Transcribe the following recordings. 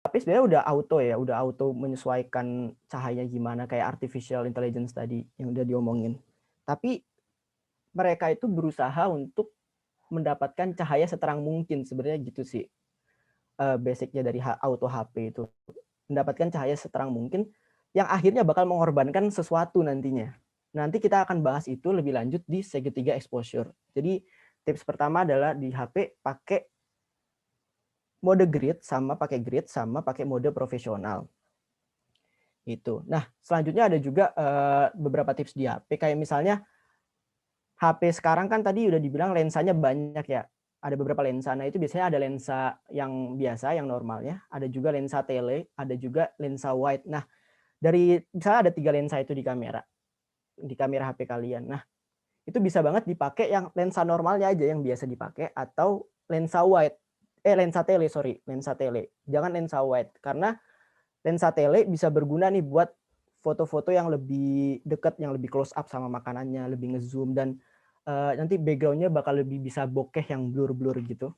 HP sebenarnya udah auto ya, udah auto menyesuaikan cahaya gimana kayak artificial intelligence tadi yang udah diomongin. Tapi mereka itu berusaha untuk mendapatkan cahaya seterang mungkin sebenarnya gitu sih. Basicnya dari auto HP itu mendapatkan cahaya seterang mungkin yang akhirnya bakal mengorbankan sesuatu nantinya. Nanti kita akan bahas itu lebih lanjut di segitiga exposure. Jadi tips pertama adalah di HP pakai mode grid sama pakai mode profesional. Itu. Nah, selanjutnya ada juga beberapa tips di HP kayak misalnya HP sekarang kan tadi udah dibilang lensanya banyak ya. Ada beberapa lensa. Nah, itu biasanya ada lensa yang biasa, yang normalnya, ada juga lensa tele, ada juga lensa wide. Nah, dari misalnya ada 3 lensa itu di kamera HP kalian. Nah, itu bisa banget dipakai yang lensa normalnya aja yang biasa dipakai atau lensa wide. Lensa tele, sorry, lensa tele. Jangan lensa wide karena lensa tele bisa berguna nih buat foto-foto yang lebih dekat, yang lebih close up sama makanannya, lebih ngezoom dan nanti background-nya bakal lebih bisa bokeh yang blur-blur gitu.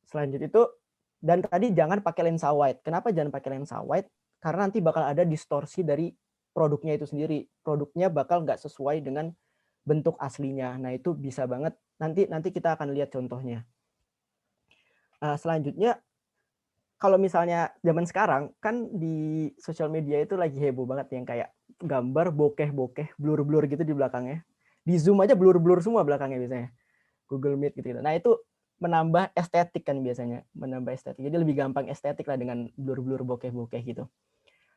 Selanjutnya itu dan tadi jangan pakai lensa wide. Kenapa jangan pakai lensa wide? Karena nanti bakal ada distorsi dari produknya itu sendiri. Produknya bakal nggak sesuai dengan bentuk aslinya. Nah, itu bisa banget nanti kita akan lihat contohnya. Selanjutnya kalau misalnya zaman sekarang kan di sosial media itu lagi heboh banget yang kayak gambar bokeh-bokeh, blur-blur gitu di belakangnya. Di Zoom aja blur-blur semua belakangnya biasanya. Google Meet gitu. Nah, itu menambah estetik kan biasanya, menambah estetik. Jadi lebih gampang estetik lah dengan blur-blur bokeh-bokeh gitu.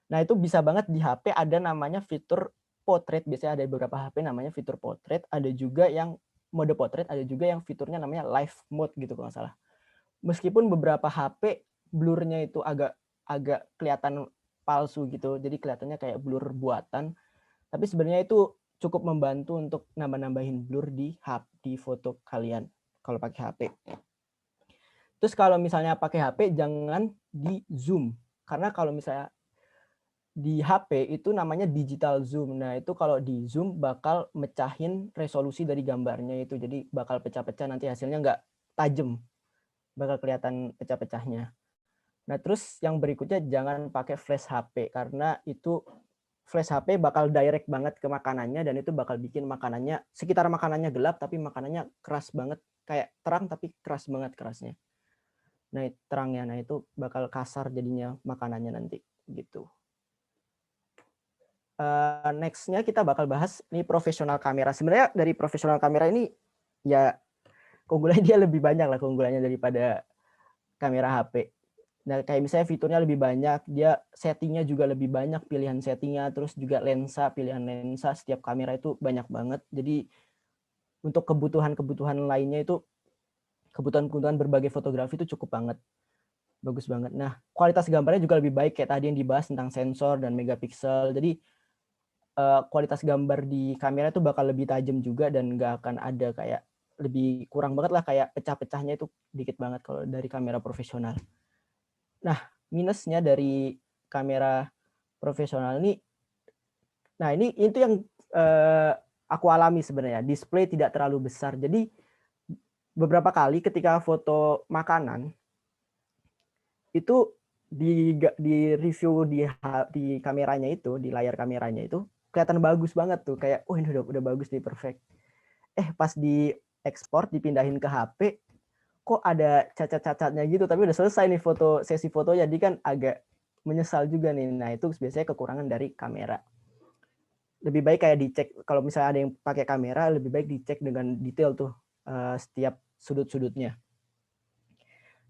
Nah, itu bisa banget di HP ada namanya fitur portrait, biasanya ada beberapa HP namanya fitur portrait, ada juga yang mode portrait, ada juga yang fiturnya namanya live mode gitu kalau nggak salah. Meskipun beberapa HP blurnya itu agak kelihatan palsu gitu, jadi kelihatannya kayak blur buatan, tapi sebenarnya itu cukup membantu untuk nambah-nambahin blur di foto kalian kalau pakai HP. Terus kalau misalnya pakai HP jangan di zoom, karena kalau misalnya di HP itu namanya digital zoom. Nah, itu kalau di zoom bakal mecahin resolusi dari gambarnya itu. Jadi bakal pecah-pecah nanti hasilnya nggak tajam. Bakal kelihatan pecah-pecahnya. Nah, terus yang berikutnya jangan pakai flash HP karena itu flash HP bakal direct banget ke makanannya dan itu bakal bikin makanannya sekitar makanannya gelap tapi makanannya keras banget, kayak terang tapi keras banget kerasnya. Nah, terangnya nah itu bakal kasar jadinya makanannya nanti gitu. Next-nya kita bakal bahas nih profesional kamera. Sebenarnya dari profesional kamera ini ya keunggulannya dia lebih banyak lah keunggulannya daripada kamera HP. Nah, kayak misalnya fiturnya lebih banyak, dia settingnya juga lebih banyak, pilihan settingnya, terus juga lensa, pilihan lensa setiap kamera itu banyak banget. Jadi untuk kebutuhan-kebutuhan lainnya itu kebutuhan-kebutuhan berbagai fotografi itu cukup banget. Bagus banget. Nah, kualitas gambarnya juga lebih baik kayak tadi yang dibahas tentang sensor dan megapiksel. Jadi kualitas gambar di kamera itu bakal lebih tajam juga dan nggak akan ada kayak lebih kurang banget lah kayak pecah-pecahnya itu dikit banget kalau dari kamera profesional. Nah, minusnya dari kamera profesional ini, nah ini itu yang aku alami sebenarnya, display tidak terlalu besar. Jadi beberapa kali ketika foto makanan itu di review di kameranya itu, di layar kameranya itu kelihatan bagus banget tuh, kayak oh ini udah bagus nih, perfect. Pas di ekspor dipindahin ke HP kok ada cacat-cacatnya gitu, tapi udah selesai nih sesi foto, jadi kan agak menyesal juga nih. Nah, itu biasanya kekurangan dari kamera. Lebih baik kayak dicek kalau misalnya ada yang pakai kamera, lebih baik dicek dengan detail tuh setiap sudut-sudutnya.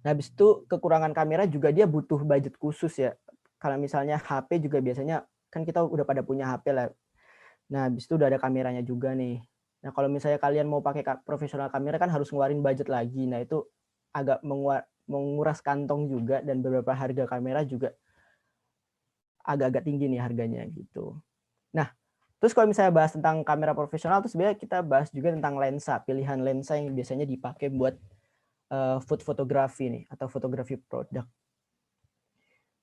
Nah, habis itu kekurangan kamera juga dia butuh budget khusus ya. Kalau misalnya HP juga biasanya kan kita udah pada punya HP lah. Nah, habis itu udah ada kameranya juga nih. Nah, kalau misalnya kalian mau pakai profesional kamera kan harus ngeluarin budget lagi. Nah, itu agak menguras kantong juga dan beberapa harga kamera juga agak-agak tinggi nih harganya gitu. Nah, terus kalau misalnya bahas tentang kamera profesional, terus sebenarnya kita bahas juga tentang lensa, pilihan lensa yang biasanya dipakai buat food fotografi nih atau fotografi produk.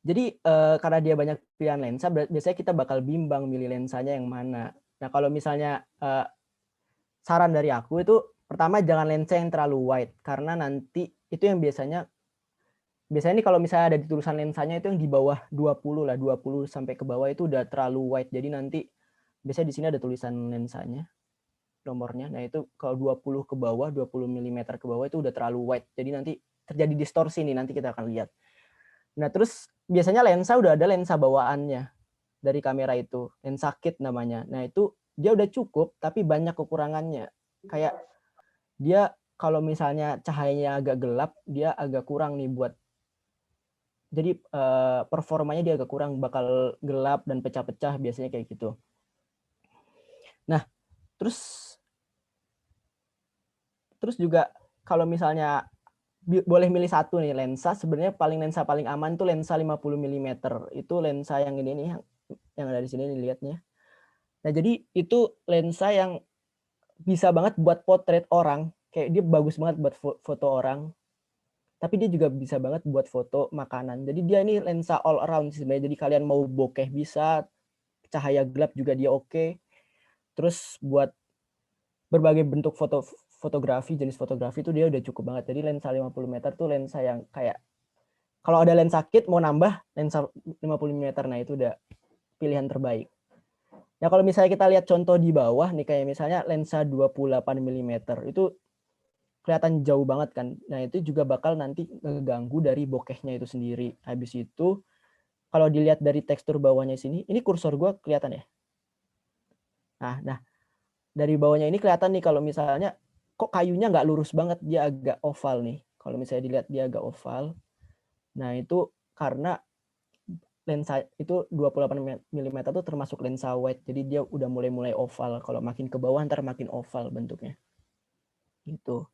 Jadi karena dia banyak pilihan lensa, biasanya kita bakal bimbang milih lensanya yang mana. Nah, kalau misalnya saran dari aku itu pertama jangan lensa yang terlalu wide karena nanti itu yang biasanya biasanya nih kalau misalnya ada di tulisan lensanya itu yang di bawah 20 lah, 20 sampai ke bawah itu udah terlalu wide. Jadi nanti biasanya di sini ada tulisan lensanya, nomornya. Nah, itu kalau 20 ke bawah, 20 mm ke bawah itu udah terlalu wide. Jadi nanti terjadi distorsi nih, nanti kita akan lihat. Nah, terus biasanya lensa udah ada lensa bawaannya dari kamera itu, lensa kit namanya. Nah, itu dia udah cukup tapi banyak kekurangannya. Kayak dia kalau misalnya cahayanya agak gelap, dia agak kurang nih buat, jadi performanya dia agak kurang, bakal gelap dan pecah-pecah biasanya kayak gitu. Nah, terus juga kalau misalnya boleh milih satu nih lensa, sebenarnya lensa paling aman tuh lensa 50 mm. Itu lensa yang ini nih, yang ada di sini nih lihatnya. Nah, jadi itu lensa yang bisa banget buat potret orang, kayak dia bagus banget buat foto orang. Tapi dia juga bisa banget buat foto makanan. Jadi dia ini lensa all around sebenarnya. Jadi kalian mau bokeh bisa, cahaya gelap juga dia oke. Terus buat berbagai bentuk fotografi, jenis fotografi itu dia udah cukup banget. Jadi lensa 50 meter tuh lensa yang kayak, kalau ada lensa kit mau nambah lensa 50 mm, nah itu udah pilihan terbaik. Nah, kalau misalnya kita lihat contoh di bawah nih, kayak misalnya lensa 28 mm itu kelihatan jauh banget kan. Nah, itu juga bakal nanti ngeganggu dari bokehnya itu sendiri. Habis itu kalau dilihat dari tekstur bawahnya sini, ini kursor gue kelihatan ya. Nah, dari bawahnya ini kelihatan nih kalau misalnya kok kayunya nggak lurus banget, dia agak oval nih. Kalau misalnya dilihat dia agak oval. Nah, itu karena lensa itu 28 mm itu termasuk lensa wide. Jadi dia udah mulai oval. Kalau makin ke bawah ntar makin oval bentuknya. Gitu.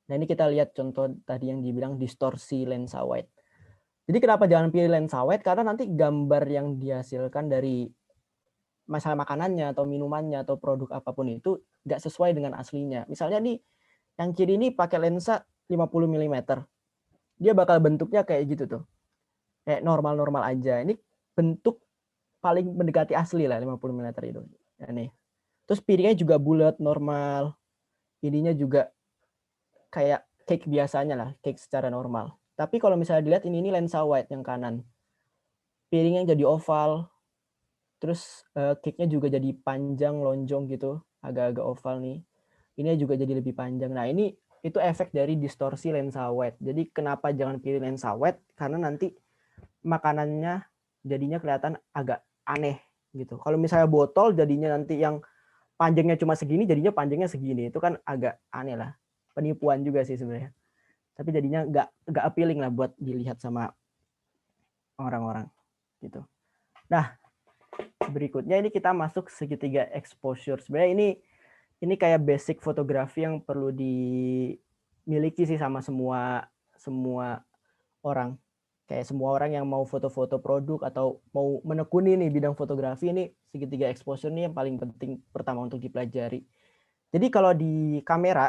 Nah, ini kita lihat contoh tadi yang dibilang distorsi lensa wide. Jadi kenapa jangan pilih lensa wide? Karena nanti gambar yang dihasilkan dari masalah makanannya atau minumannya atau produk apapun itu nggak sesuai dengan aslinya. Misalnya nih, yang kiri ini pakai lensa 50 mm. Dia bakal bentuknya kayak gitu tuh. Kayak normal-normal aja. Ini bentuk paling mendekati asli lah 50 mm itu. Nah, nih. Terus piringnya juga bulat, normal. Ininya juga kayak cake biasanya lah, cake secara normal. Tapi kalau misalnya dilihat ini lensa wide yang kanan. Piringnya jadi oval. Terus cake-nya juga jadi panjang, lonjong gitu, agak-agak oval nih. Ini juga jadi lebih panjang. Nah, ini itu efek dari distorsi lensa wide. Jadi kenapa jangan pilih lensa wide? Karena nanti makanannya jadinya kelihatan agak aneh gitu. Kalau misalnya botol jadinya nanti yang panjangnya cuma segini, jadinya panjangnya segini. Itu kan agak aneh lah. Penipuan juga sih sebenarnya. Tapi jadinya nggak appealing lah buat dilihat sama orang-orang gitu. Nah, berikutnya ini kita masuk segitiga exposure. Sebenarnya ini kayak basic fotografi yang perlu dimiliki sih sama semua orang. Kayak semua orang yang mau foto-foto produk atau mau menekuni nih bidang fotografi, ini segitiga exposure ini yang paling penting pertama untuk dipelajari. Jadi kalau di kamera,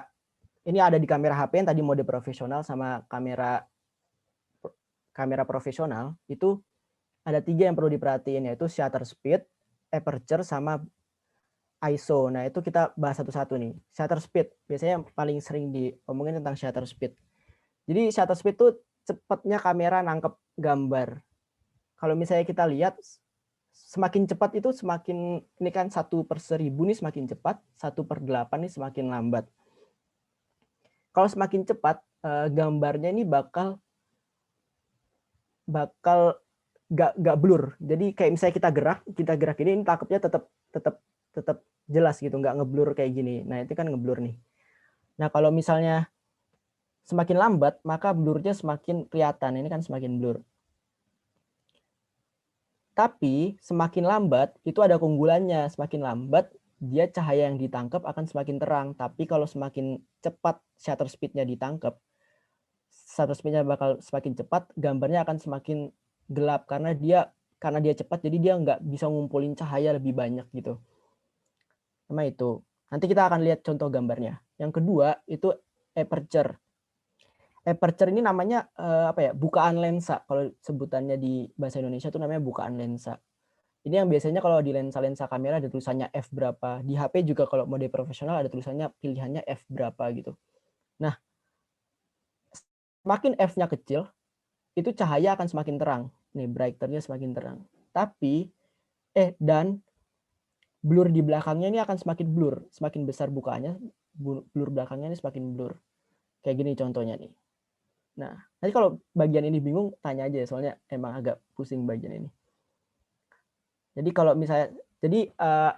ini ada di kamera HP yang tadi mode profesional sama kamera profesional, itu ada 3 yang perlu diperhatiin, yaitu shutter speed, aperture, sama ISO. Nah, itu kita bahas satu-satu nih. Shutter speed, biasanya yang paling sering diomongin tentang shutter speed. Jadi shutter speed itu cepatnya kamera nangkep gambar. Kalau misalnya kita lihat, semakin cepat itu semakin, ini kan 1/1000 nih semakin cepat, 1/8 nih semakin lambat. Kalau semakin cepat, gambarnya ini bakal nggak blur. Jadi kayak misalnya kita gerak ini tangkapnya tetap jelas gitu, nggak ngeblur kayak gini. Nah, itu kan ngeblur nih. Nah, kalau misalnya semakin lambat, maka blurnya semakin kelihatan. Ini kan semakin blur. Tapi semakin lambat itu ada keunggulannya. Semakin lambat dia cahaya yang ditangkap akan semakin terang. Tapi kalau semakin cepat shutter speed-nya ditangkap, shutter speed-nya bakal semakin cepat, gambarnya akan semakin gelap karena dia cepat, jadi dia nggak bisa ngumpulin cahaya lebih banyak gitu. Sama itu. Nanti kita akan lihat contoh gambarnya. Yang kedua itu aperture. Aperture ini namanya bukaan lensa. Kalau sebutannya di bahasa Indonesia itu namanya bukaan lensa. Ini yang biasanya kalau di lensa-lensa kamera ada tulisannya f berapa. Di HP juga kalau mode profesional ada tulisannya pilihannya f berapa gitu. Nah, semakin f-nya kecil, itu cahaya akan semakin terang. Nih, brighternya semakin terang. Tapi, dan blur di belakangnya ini akan semakin blur. Semakin besar bukaannya, blur belakangnya ini semakin blur. Kayak gini contohnya nih. Nah, nanti kalau bagian ini bingung, tanya aja, soalnya emang agak pusing bagian ini. Jadi kalau misalnya,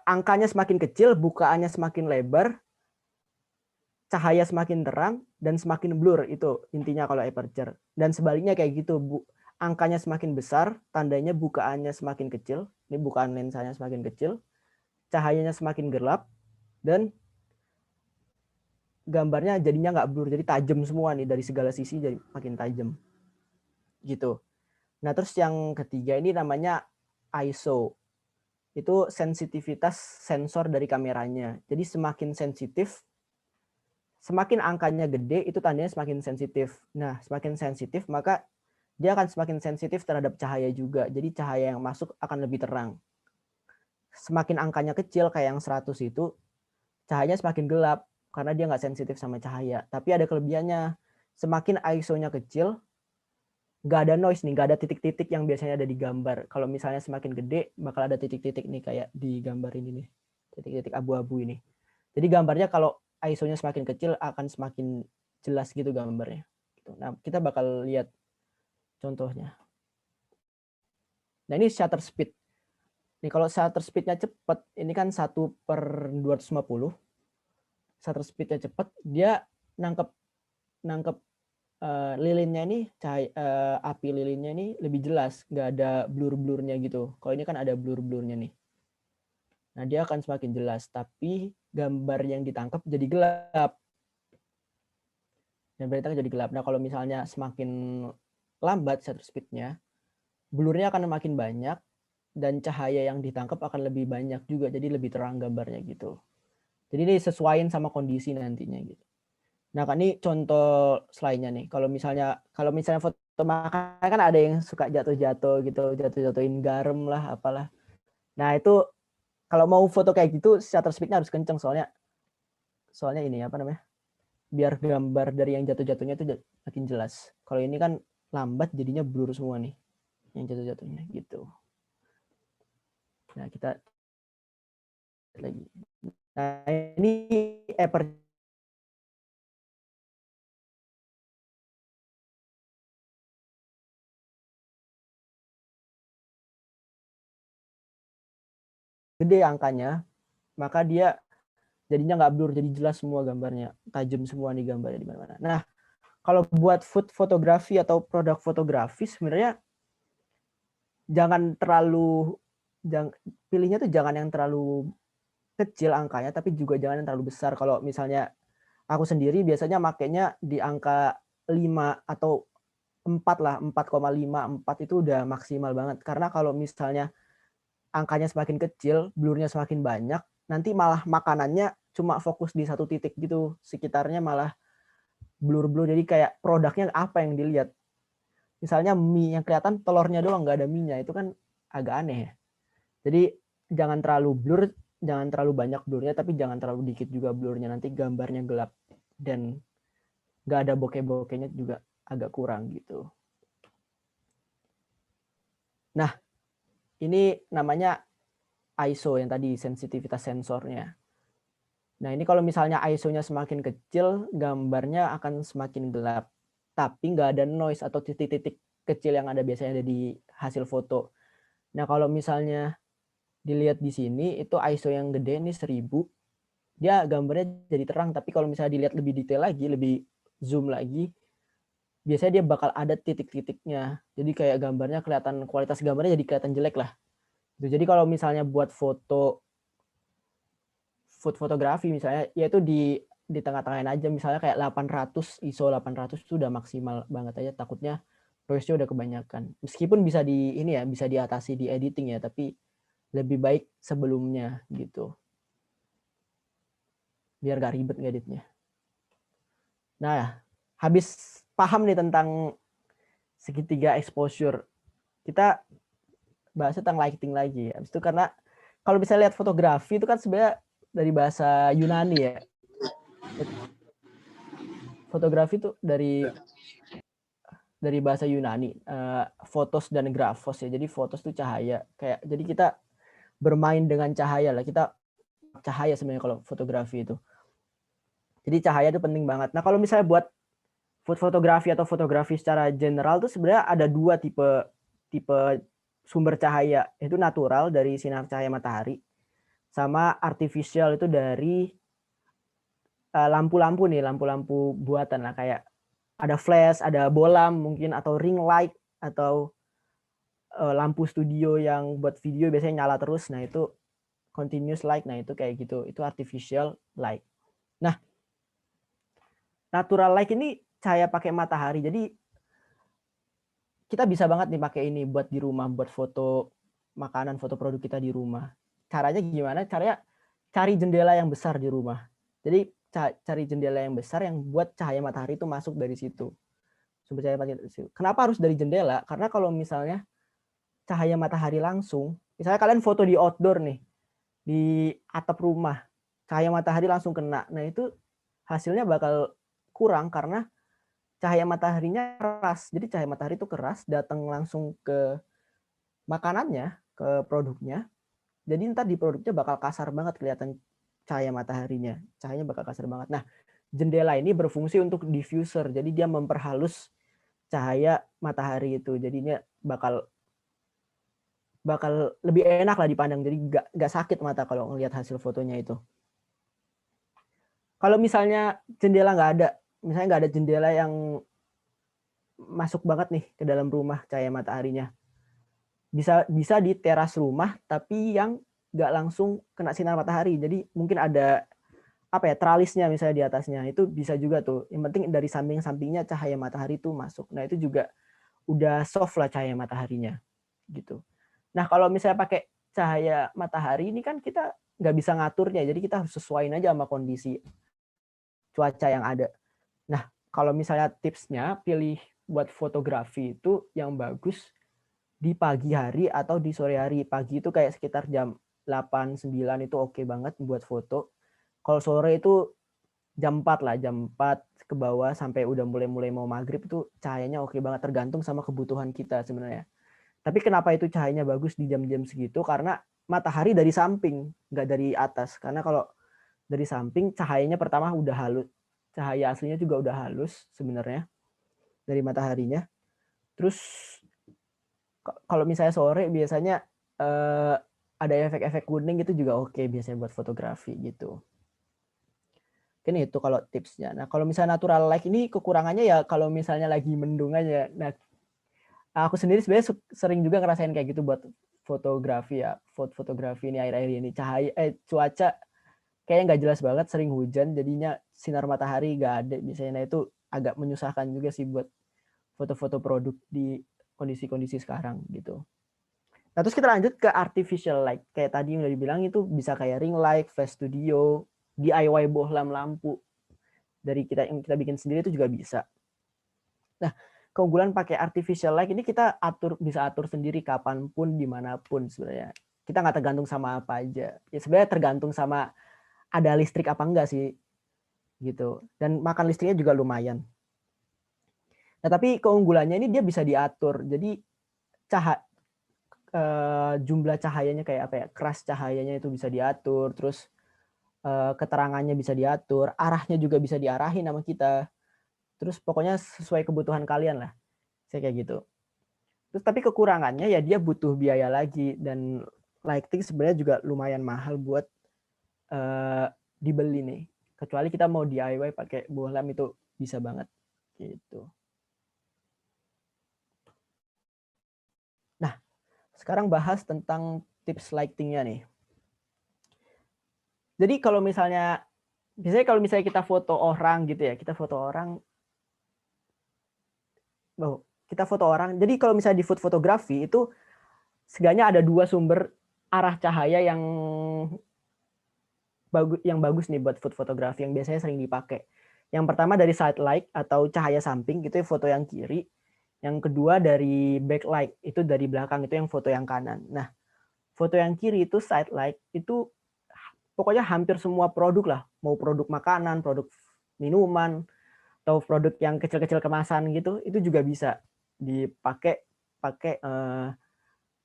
angkanya semakin kecil, bukaannya semakin lebar, cahaya semakin terang, dan semakin blur, itu intinya kalau aperture. Dan sebaliknya kayak gitu, angkanya semakin besar, tandanya bukaannya semakin kecil, ini bukaan lensanya semakin kecil, cahayanya semakin gelap, dan gambarnya jadinya nggak blur, jadi tajam semua nih, dari segala sisi jadi makin tajam. Gitu. Nah, terus yang ketiga ini namanya ISO. Itu sensitivitas sensor dari kameranya. Jadi semakin sensitif, semakin angkanya gede, itu tandanya semakin sensitif. Nah, semakin sensitif, maka dia akan semakin sensitif terhadap cahaya juga. Jadi cahaya yang masuk akan lebih terang. Semakin angkanya kecil, kayak yang 100 itu, cahayanya semakin gelap, karena dia nggak sensitif sama cahaya. Tapi ada kelebihannya, semakin ISO-nya kecil, nggak ada noise nih, nggak ada titik-titik yang biasanya ada di gambar. Kalau misalnya semakin gede, bakal ada titik-titik nih, kayak di gambar ini nih, titik-titik abu-abu ini. Jadi gambarnya kalau ISO-nya semakin kecil, akan semakin jelas gitu gambarnya. Nah, kita bakal lihat contohnya. Nah, ini shutter speed. Nih, kalau shutter speed-nya cepat, ini kan 1/250. Shutter speed-nya cepat, dia nangkep lilinnya ini, api lilinnya ini lebih jelas, nggak ada blur-blurnya gitu. Kalau ini kan ada blur-blurnya nih. Nah, dia akan semakin jelas, tapi gambar yang ditangkap jadi gelap. Dan berita jadi gelap. Nah, kalau misalnya semakin lambat shutter speed-nya, blurnya akan makin banyak, dan cahaya yang ditangkap akan lebih banyak juga, jadi lebih terang gambarnya gitu. Jadi ini sesuaiin sama kondisi nantinya gitu. Nah, kan ini contoh slide-nya nih. Kalau misalnya foto makan kan ada yang suka jatuh-jatuh gitu, jatuh-jatuhin garam lah, apalah. Nah, itu kalau mau foto kayak gitu, shutter speed-nya harus kenceng, soalnya ini apa namanya? Biar gambar dari yang jatuh-jatuhnya itu makin jelas. Kalau ini kan lambat, jadinya blur semua nih yang jatuh-jatuhnya gitu. Nah, kita lagi. Nah, ini aperture gede angkanya, maka dia jadinya nggak blur, jadi jelas semua gambarnya, tajam semua nih gambarnya di mana-mana. Nah, kalau buat food fotografi atau produk fotografi sebenarnya pilihnya tuh jangan yang terlalu kecil angkanya, tapi juga jangan yang terlalu besar. Kalau misalnya aku sendiri biasanya makainya di angka 5 atau 4 lah, 4,5, 4 itu udah maksimal banget. Karena kalau misalnya angkanya semakin kecil, blurnya semakin banyak, nanti malah makanannya cuma fokus di satu titik gitu, sekitarnya malah blur-blur, jadi kayak produknya apa yang dilihat. Misalnya mie yang kelihatan telurnya doang, nggak ada mie-nya, itu kan agak aneh ya. Jadi jangan terlalu blur, jangan terlalu banyak blurnya, tapi jangan terlalu dikit juga blurnya, nanti gambarnya gelap dan nggak ada bokeh-bokehnya juga agak kurang gitu. Nah, ini namanya ISO yang tadi, sensitivitas sensornya. Nah, ini kalau misalnya ISO-nya semakin kecil, gambarnya akan semakin gelap. Tapi nggak ada noise atau titik-titik kecil yang ada biasanya ada di hasil foto. Nah, kalau misalnya dilihat di sini, itu ISO yang gede ini 1000, dia gambarnya jadi terang. Tapi kalau misalnya dilihat lebih detail lagi, lebih zoom lagi, biasanya dia bakal ada titik-titiknya. Jadi kayak gambarnya kelihatan, kualitas gambarnya jadi kelihatan jelek lah. Jadi kalau misalnya buat food fotografi misalnya, ya itu di tengah-tengahin aja, misalnya kayak 800, ISO 800 itu udah maksimal banget aja, takutnya noise-nya udah kebanyakan. Meskipun bisa bisa diatasi di editing ya, tapi lebih baik sebelumnya gitu. Biar gak ribet ngeditnya. Nah, habis paham nih tentang segitiga exposure, kita bahas tentang lighting lagi. Habis itu karena kalau bisa lihat fotografi itu kan sebenarnya dari bahasa Yunani ya. Fotografi itu dari dari bahasa Yunani, photos dan graphos ya. Jadi photos itu cahaya. Jadi kita bermain dengan cahaya lah. Kita cahaya sebenarnya kalau fotografi itu. Jadi cahaya itu penting banget. Nah, kalau misalnya buat fotografi atau fotografi secara general tuh sebenarnya ada dua tipe sumber cahaya. Itu natural dari sinar cahaya matahari, sama artificial itu dari lampu-lampu nih, lampu-lampu buatan lah, kayak ada flash, ada bolam mungkin, atau ring light, atau lampu studio yang buat video biasanya nyala terus. Nah, itu continuous light. Nah, itu kayak gitu. Itu artificial light. Nah, natural light ini cahaya pakai matahari. Jadi kita bisa banget nih pakai ini buat di rumah, buat foto makanan, foto produk kita di rumah. Caranya gimana? Caranya cari jendela yang besar di rumah. Jadi cari jendela yang besar yang buat cahaya matahari itu masuk dari situ. Sumber cahaya matahari dari situ. Kenapa harus dari jendela? Karena kalau misalnya cahaya matahari langsung, misalnya kalian foto di outdoor nih, di atap rumah, cahaya matahari langsung kena. Nah, itu hasilnya bakal kurang karena cahaya mataharinya keras. Jadi cahaya matahari itu keras, datang langsung ke makanannya, ke produknya. Jadi ntar di produknya bakal kasar banget kelihatan cahaya mataharinya. Cahayanya bakal kasar banget. Nah, jendela ini berfungsi untuk diffuser. Jadi dia memperhalus cahaya matahari itu. Jadinya bakal lebih enak lah dipandang. Jadi nggak sakit mata kalau ngelihat hasil fotonya itu. Kalau misalnya jendela nggak ada, misalnya nggak ada jendela yang masuk banget nih ke dalam rumah cahaya mataharinya, bisa di teras rumah tapi yang nggak langsung kena sinar matahari. Jadi mungkin ada tralisnya misalnya di atasnya, itu bisa juga tuh. Yang penting dari samping-sampingnya cahaya matahari itu masuk. Nah, itu juga udah soft lah cahaya mataharinya gitu. Nah, kalau misalnya pakai cahaya matahari ini kan kita nggak bisa ngaturnya, jadi kita harus sesuaiin aja sama kondisi cuaca yang ada. Nah, kalau misalnya tipsnya pilih buat fotografi itu yang bagus di pagi hari atau di sore hari. Pagi itu kayak sekitar jam 8, 9 itu oke banget buat foto. Kalau sore itu jam 4 lah, jam 4 ke bawah sampai udah mulai mau maghrib itu cahayanya oke banget, tergantung sama kebutuhan kita sebenarnya. Tapi kenapa itu cahayanya bagus di jam-jam segitu? Karena matahari dari samping, nggak dari atas. Karena kalau dari samping cahayanya pertama udah halus, cahaya aslinya juga udah halus sebenarnya dari mataharinya. Terus kalau misalnya sore biasanya ada efek-efek kuning itu juga oke biasanya buat fotografi gitu. Mungkin itu kalau tipsnya. Nah, kalau misalnya natural light ini kekurangannya ya kalau misalnya lagi mendung aja. Nah, aku sendiri sebenarnya sering juga ngerasain kayak gitu buat fotografi ya. Fotografi ini akhir-akhir ini cuaca kayaknya nggak jelas banget, sering hujan, jadinya sinar matahari nggak ada biasanya. Nah, itu agak menyusahkan juga sih buat foto-foto produk di kondisi-kondisi sekarang gitu. Nah, terus kita lanjut ke artificial light. Kayak tadi yang udah dibilang itu bisa kayak ring light, flash studio, DIY bohlam lampu dari yang kita bikin sendiri itu juga bisa. Nah, keunggulan pakai artificial light ini kita bisa atur sendiri kapanpun, dimanapun sebenarnya. Kita nggak tergantung sama apa aja. Ya sebenarnya tergantung sama ada listrik apa enggak sih, gitu. Dan makan listriknya juga lumayan. Nah, tapi keunggulannya ini dia bisa diatur. Jadi jumlah cahayanya kayak apa ya, keras cahayanya itu bisa diatur, terus keterangannya bisa diatur, arahnya juga bisa diarahin sama kita. Terus pokoknya sesuai kebutuhan kalian lah. Saya kayak gitu. Terus tapi kekurangannya ya dia butuh biaya lagi, dan lighting sebenarnya juga lumayan mahal buat dibeli nih. Kecuali kita mau DIY pakai bohlam itu bisa banget gitu. Nah, sekarang bahas tentang tips lightingnya nih. Jadi kalau misalnya kita foto orang gitu ya, kita foto orang. Jadi kalau misalnya di food fotografi itu setidaknya ada 2 sumber arah cahaya yang bagus nih buat food fotografi yang biasanya sering dipakai. Yang pertama dari side light atau cahaya samping gitu ya, foto yang kiri. Yang kedua dari backlight, itu dari belakang, itu yang foto yang kanan. Nah, foto yang kiri itu side light itu pokoknya hampir semua produk lah, mau produk makanan, produk minuman, atau produk yang kecil-kecil kemasan gitu, itu juga bisa. dipakai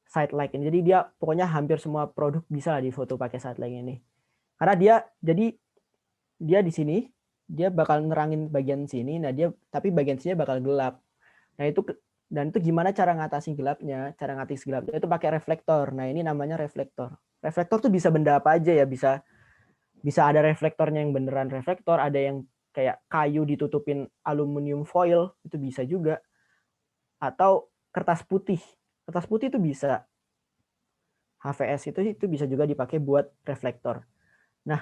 side light ini. Jadi dia pokoknya hampir semua produk bisa di foto pakai side light ini. Karena dia di sini dia bakal nerangin bagian sini, nah tapi bagian sini bakal gelap. Nah itu gimana cara ngatasin gelapnya? Cara ngatasin gelapnya itu pakai reflektor. Nah ini namanya reflektor. Reflektor tuh bisa benda apa aja ya, bisa ada reflektornya yang beneran reflektor, ada yang kayak kayu ditutupin aluminium foil, itu bisa juga. Atau kertas putih. Kertas putih itu bisa. HVS itu bisa juga dipakai buat reflektor. Nah,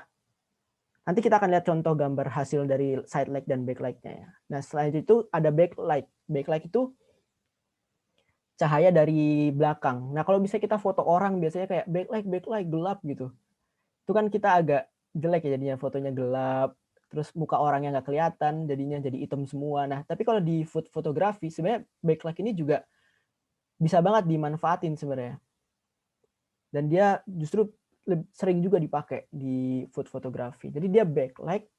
nanti kita akan lihat contoh gambar hasil dari side light dan backlight-nya ya. Nah, selain itu ada backlight. Backlight itu cahaya dari belakang. Nah, kalau bisa kita foto orang biasanya kayak backlight gelap gitu. Itu kan kita agak jelek ya jadinya, fotonya gelap, terus muka orangnya nggak kelihatan, jadinya jadi hitam semua. Nah, tapi kalau di fotografi sebenarnya backlight ini juga bisa banget dimanfaatin sebenarnya. Dan dia justru sering juga dipakai di fotografi. Jadi dia backlight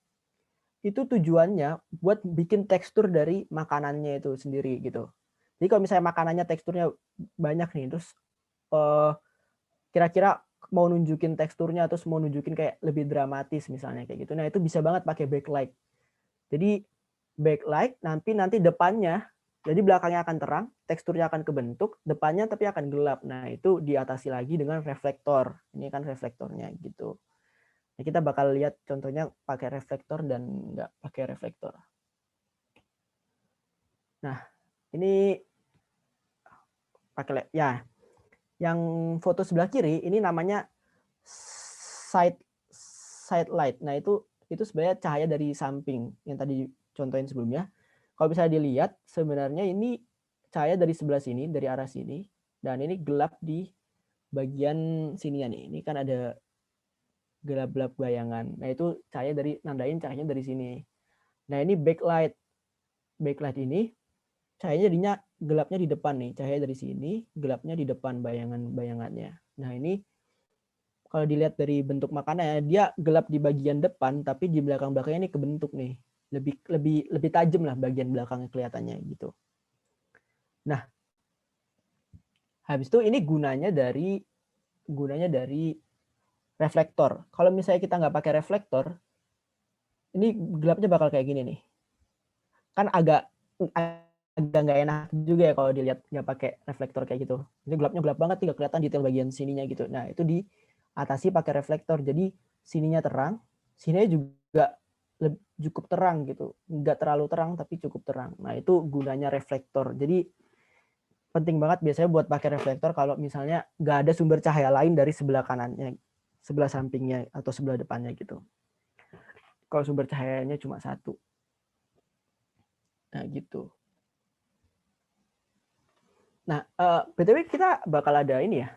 itu tujuannya buat bikin tekstur dari makanannya itu sendiri gitu. Jadi kalau misalnya makanannya teksturnya banyak nih, terus kira-kira mau nunjukin teksturnya, terus mau nunjukin kayak lebih dramatis misalnya kayak gitu. Nah itu bisa banget pakai backlight. Jadi backlight nanti depannya, jadi belakangnya akan terang, teksturnya akan kebentuk, depannya tapi akan gelap. Nah itu diatasi lagi dengan reflektor. Ini kan reflektornya gitu. Nah, kita bakal lihat contohnya pakai reflektor dan nggak pakai reflektor. Nah ini pakai ya. Yang foto sebelah kiri ini namanya side light. Nah itu sebenarnya cahaya dari samping yang tadi contohin sebelumnya. Kalau bisa dilihat sebenarnya ini cahaya dari sebelah sini, dari arah sini, dan ini gelap di bagian sini ya nih. Ini kan ada gelap-gelap bayangan. Nah itu cahaya dari nandain cahayanya dari sini. Nah ini backlight. Backlight ini cahayanya jadinya gelapnya di depan nih, cahaya dari sini, gelapnya di depan bayangannya. Nah ini kalau dilihat dari bentuk makanannya, dia gelap di bagian depan, tapi di belakang-belakangnya ini kebentuk nih, lebih tajam lah bagian belakangnya kelihatannya gitu. Nah, habis itu ini gunanya dari reflektor. Kalau misalnya kita nggak pakai reflektor, ini gelapnya bakal kayak gini nih. Kan agak nggak enak juga ya kalau dilihat nggak pakai reflektor kayak gitu. Ini gelapnya gelap banget, nggak kelihatan detail bagian sininya gitu. Nah itu diatasi pakai reflektor. Jadi sininya terang, sininya juga cukup terang gitu. Nggak terlalu terang tapi cukup terang. Nah itu gunanya reflektor. Jadi penting banget biasanya buat pakai reflektor kalau misalnya nggak ada sumber cahaya lain dari sebelah kanannya, sebelah sampingnya atau sebelah depannya gitu. Kalau sumber cahayanya cuma satu. Nah gitu. Nah, BTW kita bakal ada ini ya,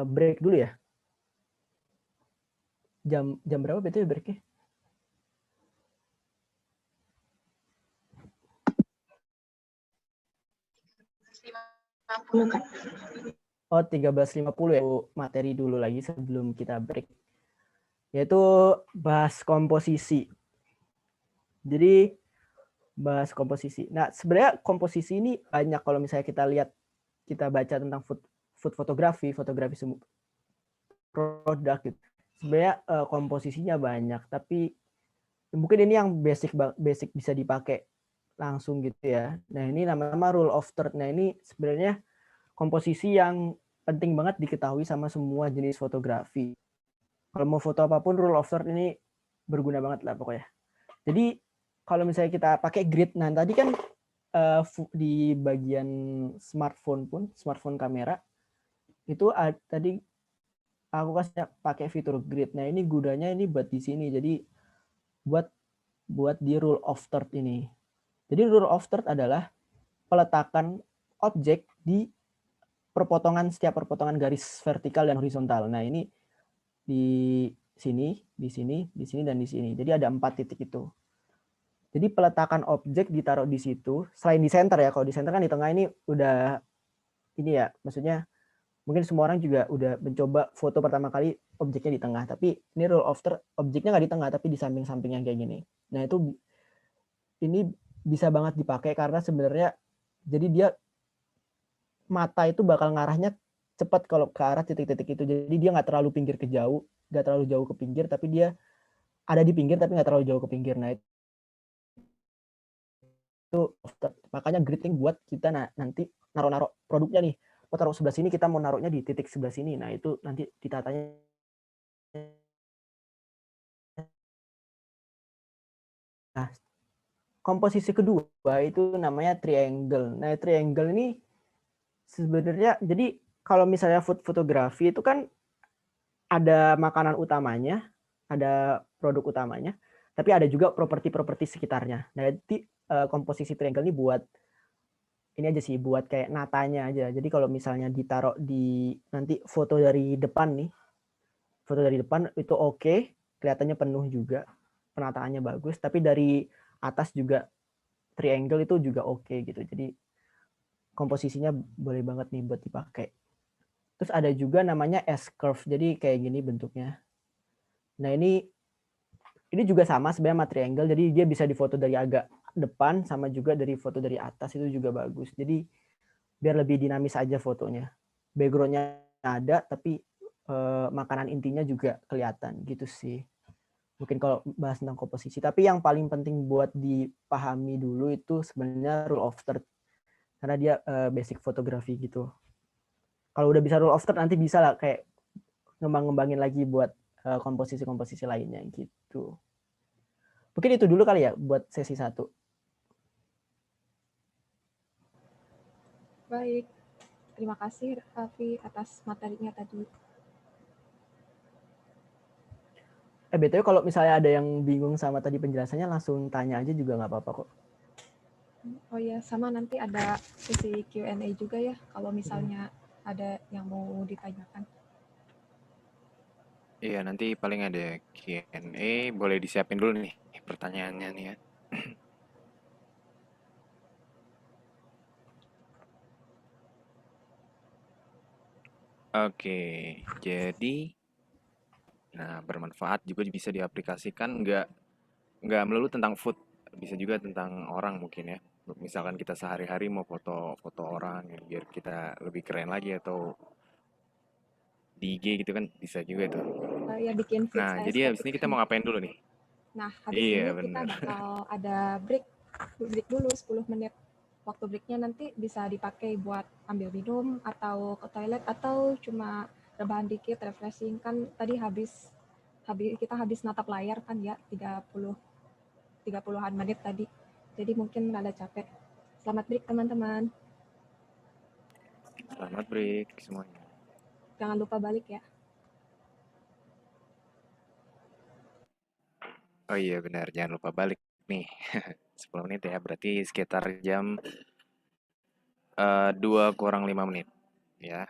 break dulu ya. Jam berapa BTW breaknya? Oh, 13.50 ya. Materi dulu lagi sebelum kita break. Yaitu bahas komposisi. Jadi bahas komposisi. Nah, sebenarnya komposisi ini banyak kalau misalnya kita baca tentang food fotografi produk gitu. Sebenarnya komposisinya banyak, tapi mungkin ini yang basic bisa dipakai langsung gitu ya. Nah, ini nama rule of third. Nah, ini sebenarnya komposisi yang penting banget diketahui sama semua jenis fotografi. Kalau mau foto apapun, rule of third ini berguna banget lah pokoknya. Jadi kalau misalnya kita pakai grid, nah tadi kan di bagian smartphone kamera itu tadi aku kasih pakai fitur grid. Nah ini gunanya ini buat di sini. Jadi buat di rule of third ini. Jadi rule of third adalah peletakan objek di setiap perpotongan garis vertikal dan horizontal. Nah ini di sini, dan di sini. Jadi ada 4 titik itu. Jadi peletakan objek ditaruh di situ, selain di center ya. Kalau di center kan di tengah ini udah ini ya, maksudnya mungkin semua orang juga udah mencoba foto pertama kali objeknya di tengah. Tapi ini rule of third, objeknya nggak di tengah, tapi di samping-samping yang kayak gini. Nah itu ini bisa banget dipakai karena sebenarnya jadi dia mata itu bakal ngarahnya cepat kalau ke arah titik-titik itu. Jadi dia nggak terlalu pinggir ke jauh, nggak terlalu jauh ke pinggir, tapi dia ada di pinggir tapi nggak terlalu jauh ke pinggir. Nah itu makanya greeting buat kita nanti naruh-naruh produknya nih. Mau taruh sebelah sini, kita mau naruhnya di titik sebelah sini. Nah itu nanti ditatanya. Nah komposisi kedua itu namanya triangle. Nah triangle ini sebenarnya jadi kalau misalnya food fotografi itu kan ada makanan utamanya, ada produk utamanya, tapi ada juga properti-properti sekitarnya. Nah, jadi komposisi triangle ini buat ini aja sih, buat kayak natanya aja. Jadi kalau misalnya ditaruh di nanti foto dari depan nih, foto dari depan itu oke, kelihatannya penuh juga, penataannya bagus, tapi dari atas juga triangle itu juga oke gitu. Jadi komposisinya boleh banget nih buat dipakai. Terus ada juga namanya S-curve, jadi kayak gini bentuknya. Nah ini juga sama sebenarnya sama triangle, jadi dia bisa difoto dari agak depan sama juga dari foto dari atas itu juga bagus. Jadi biar lebih dinamis aja fotonya. Backgroundnya ada tapi makanan intinya juga kelihatan gitu sih. Mungkin kalau bahas tentang komposisi. Tapi yang paling penting buat dipahami dulu itu sebenarnya rule of third. Karena dia basic fotografi gitu. Kalau udah bisa rule of third nanti bisa lah kayak ngembangin lagi buat komposisi-komposisi lainnya gitu. Mungkin itu dulu kali ya buat sesi 1. Baik, terima kasih Raffi atas materinya tadi. BTW kalau misalnya ada yang bingung sama tadi penjelasannya langsung tanya aja juga nggak apa-apa kok. Oh ya, sama nanti ada sesi Q&A juga ya, kalau misalnya ada yang mau ditanyakan. Iya, nanti paling ada Q&A, boleh disiapin dulu nih pertanyaannya nih ya. Oke, jadi bermanfaat juga bisa diaplikasikan nggak melulu tentang food, bisa juga tentang orang mungkin ya. Misalkan kita sehari-hari mau foto-foto orang ya, biar kita lebih keren lagi atau di IG gitu kan bisa juga tuh. Ya bikin feed Nah, saya jadi habis estetik. ini kita mau ngapain dulu nih? Nah, habis Iya, ini kita bener. bakal ada break dulu 10 menit. Waktu breaknya nanti bisa dipakai buat ambil minum atau ke toilet atau cuma rebahan dikit, refreshing. Kan tadi kita habis natap layar kan ya 30-an menit tadi. Jadi mungkin rada capek. Selamat break teman-teman. Selamat break semuanya. Jangan lupa balik ya. Oh iya benar, jangan lupa balik nih. 10 menit ya, berarti sekitar jam 2 kurang 5 menit. Ya,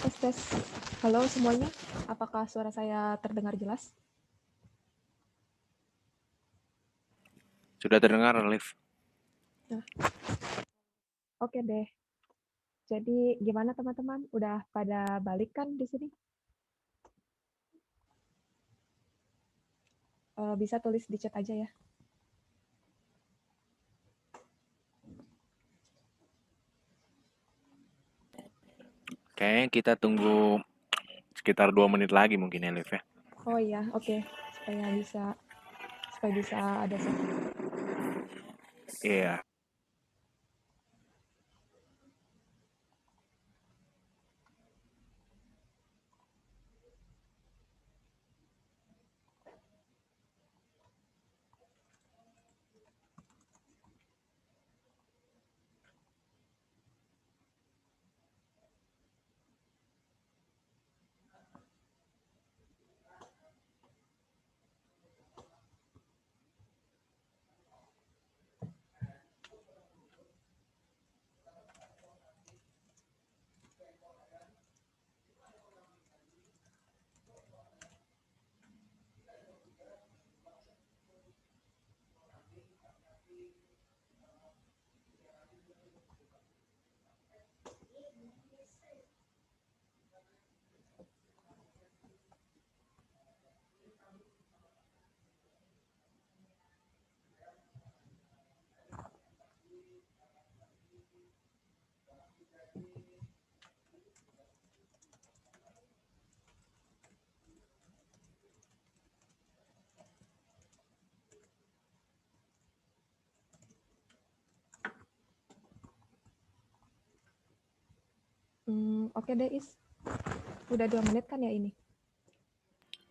Tes tes. Halo semuanya, apakah suara saya terdengar jelas? Sudah terdengar, Liv? Nah, oke deh. Jadi gimana teman-teman? Udah pada balik kan di sini? Bisa tulis di chat aja ya. Kayaknya kita tunggu sekitar 2 menit lagi mungkin ya, Liv ya. Oh iya, oke. Supaya bisa ada set. Iya. Oke deh, Is. Udah 2 menit kan ya ini?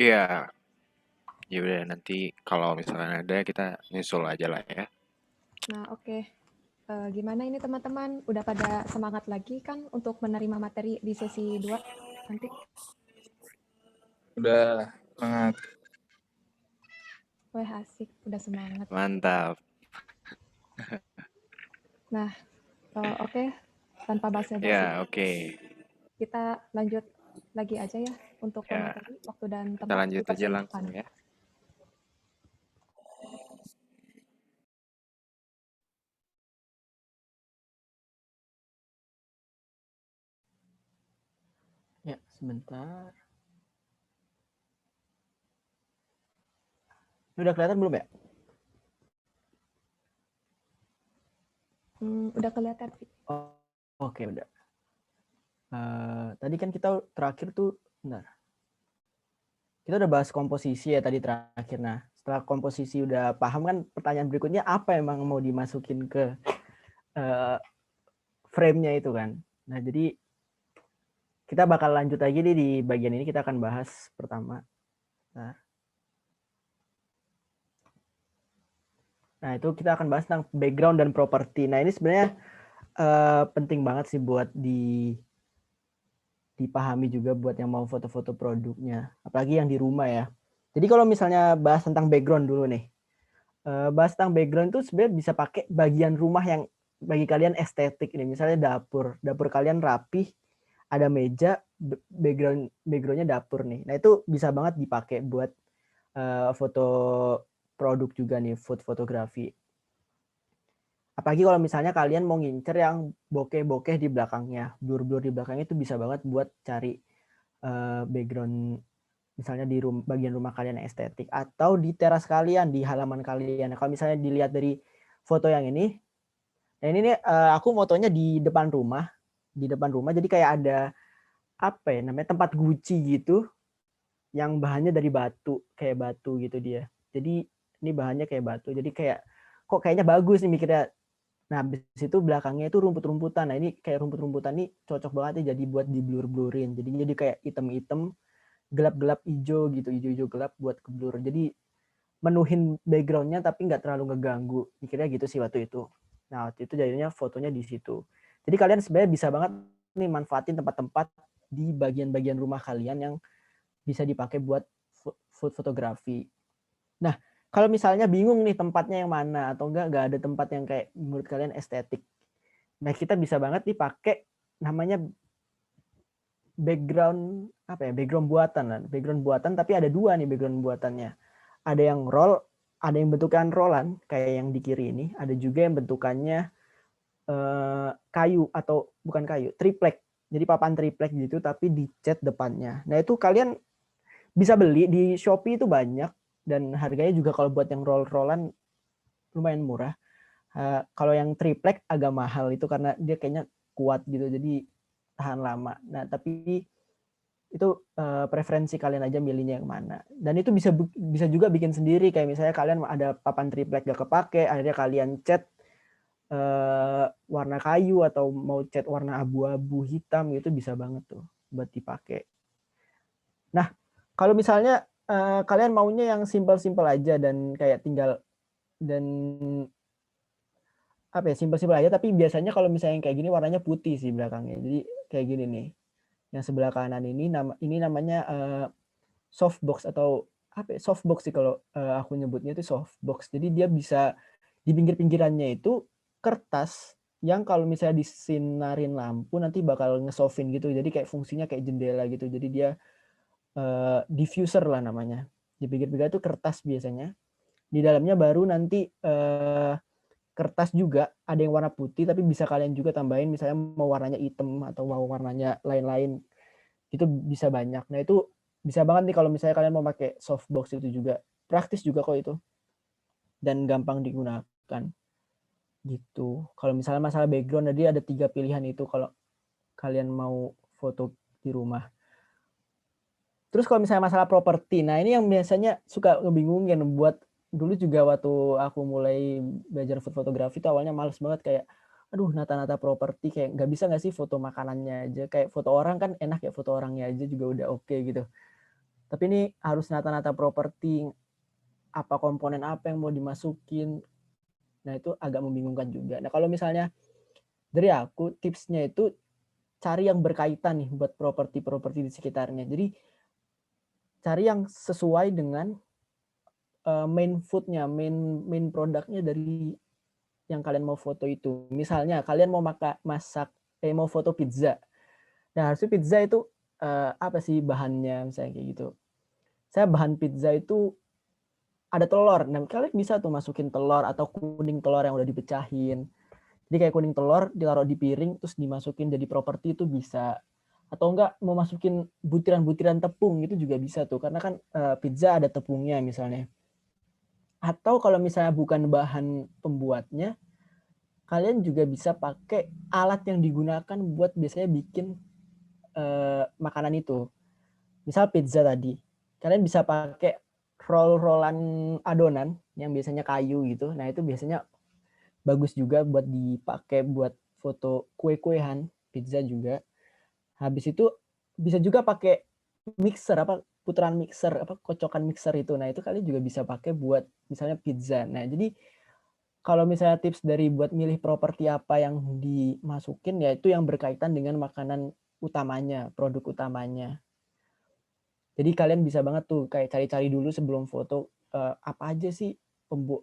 Iya, ya udah nanti kalau misalnya ada kita nyusul aja lah ya. Nah, oke. Gimana ini teman-teman? Udah pada semangat lagi kan untuk menerima materi di sesi 2 nanti? Udah semangat. Wah, asik. Udah semangat. Mantap. Nah, oke. Tanpa basa-basi, Ya, oke. kita lanjut lagi aja ya untuk Ya, materi. Waktu dan kita tempat lanjut aja dipersilahkan. langsung ya. Ya, sebentar. Ini udah kelihatan belum ya? Udah kelihatan. Oh, oke, udah. Tadi kan kita terakhir tuh, benar. Kita udah bahas komposisi ya tadi terakhir. Nah, setelah komposisi udah paham kan, pertanyaan berikutnya apa emang mau dimasukin ke frame-nya itu kan. Nah, jadi kita bakal lanjut lagi nih di bagian ini, kita akan bahas pertama. Nah, itu kita akan bahas tentang background dan properti. Nah, ini sebenarnya penting banget sih buat dipahami juga buat yang mau foto-foto produknya, apalagi yang di rumah ya. Jadi kalau misalnya bahas tentang background dulu nih, bahas tentang background itu sebenarnya bisa pakai bagian rumah yang bagi kalian estetik ini, misalnya dapur kalian rapih, ada meja, backgroundnya dapur nih. Nah itu bisa banget dipakai buat foto produk juga nih, food fotografi. Apalagi kalau misalnya kalian mau ngincer yang bokeh-bokeh di belakangnya, blur-blur di belakangnya, itu bisa banget buat cari background misalnya di bagian rumah kalian yang estetik, atau di teras kalian, di halaman kalian. Kalau misalnya dilihat dari foto yang ini, nah ini nih aku fotonya di depan rumah, jadi kayak ada apa ya namanya, tempat guci gitu, yang bahannya dari batu, kayak batu gitu dia. Jadi ini bahannya kayak batu, jadi kayak kok kayaknya bagus nih mikirnya. Nah, habis itu belakangnya itu rumput-rumputan. Nah, ini kayak rumput-rumputan ini cocok banget nih jadi buat di-blur-blurin. Jadi kayak hitam-hitam, gelap-gelap hijau gitu, hijau-hijau gelap buat keblur. Jadi menuhin backgroundnya tapi nggak terlalu ngeganggu. Mikirnya gitu sih waktu itu. Nah, waktu itu jadinya fotonya di situ. Jadi kalian sebenarnya bisa banget nih manfaatin tempat-tempat di bagian-bagian rumah kalian yang bisa dipakai buat food fotografi. Nah, kalau misalnya bingung nih tempatnya yang mana, atau nggak ada tempat yang kayak menurut kalian estetik. Nah, kita bisa banget dipakai namanya background apa ya? Background buatan kan. Background buatan tapi ada dua nih background buatannya. Ada yang roll, ada yang bentukan rollan kayak yang di kiri ini, ada juga yang bentukannya kayu atau bukan kayu, triplek. Jadi papan triplek gitu tapi dicat depannya. Nah, itu kalian bisa beli di Shopee, itu banyak. Dan harganya juga kalau buat yang roll-rollan lumayan murah. Kalau yang triplek agak mahal itu karena dia kayaknya kuat gitu, jadi tahan lama. Nah, tapi itu preferensi kalian aja milihnya yang mana. Dan itu bisa juga bikin sendiri, kayak misalnya kalian ada papan triplek gak kepake, akhirnya kalian cat warna kayu atau mau cat warna abu-abu hitam gitu, bisa banget tuh buat dipakai. Nah, kalau misalnya kalian maunya yang simpel-simpel aja dan kayak tinggal dan apa ya, simpel-simpel aja, tapi biasanya kalau misalnya kayak gini warnanya putih sih belakangnya. Jadi kayak gini nih. Yang sebelah kanan ini namanya softbox atau apa ya, softbox sih kalau aku nyebutnya itu softbox. Jadi dia bisa di pinggir-pinggirannya itu kertas yang kalau misalnya disinarin lampu nanti bakal ngesofin gitu. Jadi kayak fungsinya kayak jendela gitu. Jadi dia diffuser lah namanya. Di pinggir-pinggir itu kertas biasanya. Di dalamnya baru nanti kertas juga ada yang warna putih, tapi bisa kalian juga tambahin misalnya mau warnanya hitam atau mau warnanya lain-lain, itu bisa banyak. Nah itu bisa banget nih kalau misalnya kalian mau pakai softbox, itu juga praktis juga kok itu dan gampang digunakan gitu. Kalau misalnya masalah background tadi ada 3 pilihan itu kalau kalian mau foto di rumah. Terus kalau misalnya masalah properti, nah ini yang biasanya suka ngebingungin. Buat dulu juga waktu aku mulai belajar food fotografi itu awalnya males banget, kayak aduh nata-nata properti kayak nggak bisa nggak sih foto makanannya aja, kayak foto orang kan enak ya, foto orangnya aja juga udah oke gitu. Tapi ini harus nata-nata properti, apa komponen apa yang mau dimasukin. Nah itu agak membingungkan juga. Nah kalau misalnya dari aku tipsnya itu cari yang berkaitan nih buat properti-properti di sekitarnya. Jadi cari yang sesuai dengan main foodnya, main produknya dari yang kalian mau foto itu. Misalnya kalian mau mau foto pizza. Nah harusnya pizza itu apa sih bahannya misalnya kayak gitu. Saya bahan pizza itu ada telur. Nah kalian bisa tuh masukin telur atau kuning telur yang udah dipecahin. Jadi kayak kuning telur ditaruh di piring terus dimasukin jadi properti itu bisa. Atau enggak mau masukin butiran-butiran tepung itu juga bisa tuh. Karena kan pizza ada tepungnya misalnya. Atau kalau misalnya bukan bahan pembuatnya, kalian juga bisa pakai alat yang digunakan buat biasanya bikin makanan itu. Misal pizza tadi, kalian bisa pakai roll-rollan adonan yang biasanya kayu gitu. Nah itu biasanya bagus juga buat dipakai buat foto kue-kuean, pizza juga. Habis itu bisa juga pakai mixer apa putaran mixer apa kocokan mixer itu. Nah itu kalian juga bisa pakai buat misalnya pizza. Nah jadi kalau misalnya tips dari buat milih properti apa yang dimasukin ya itu yang berkaitan dengan makanan utamanya, produk utamanya. Jadi kalian bisa banget tuh kayak cari-cari dulu sebelum foto apa aja sih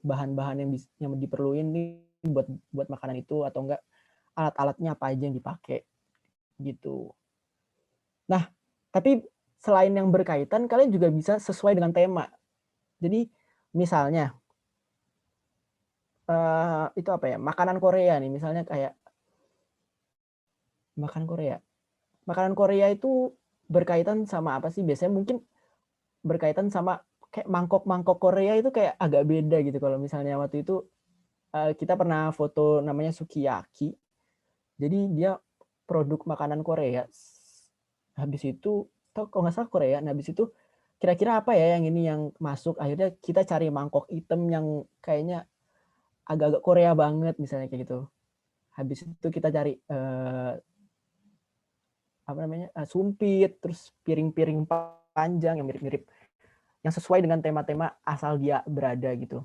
bahan-bahan yang diperluin nih buat buat makanan itu atau enggak alat-alatnya apa aja yang dipakai gitu. Nah, tapi selain yang berkaitan kalian juga bisa sesuai dengan tema. Jadi misalnya itu apa ya? Makanan Korea nih misalnya kayak makanan Korea. Makanan Korea itu berkaitan sama apa sih? Biasanya mungkin berkaitan sama kayak mangkok-mangkok Korea itu kayak agak beda gitu. Kalau misalnya waktu itu kita pernah foto namanya sukiyaki. Jadi dia produk makanan Korea. Habis itu, kalau nggak salah Korea. Nah, habis itu kira-kira apa ya yang ini yang masuk? Akhirnya kita cari mangkok hitam yang kayaknya agak-agak Korea banget misalnya kayak gitu. Habis itu kita cari apa namanya sumpit, terus piring-piring panjang yang mirip-mirip, yang sesuai dengan tema-tema asal dia berada gitu.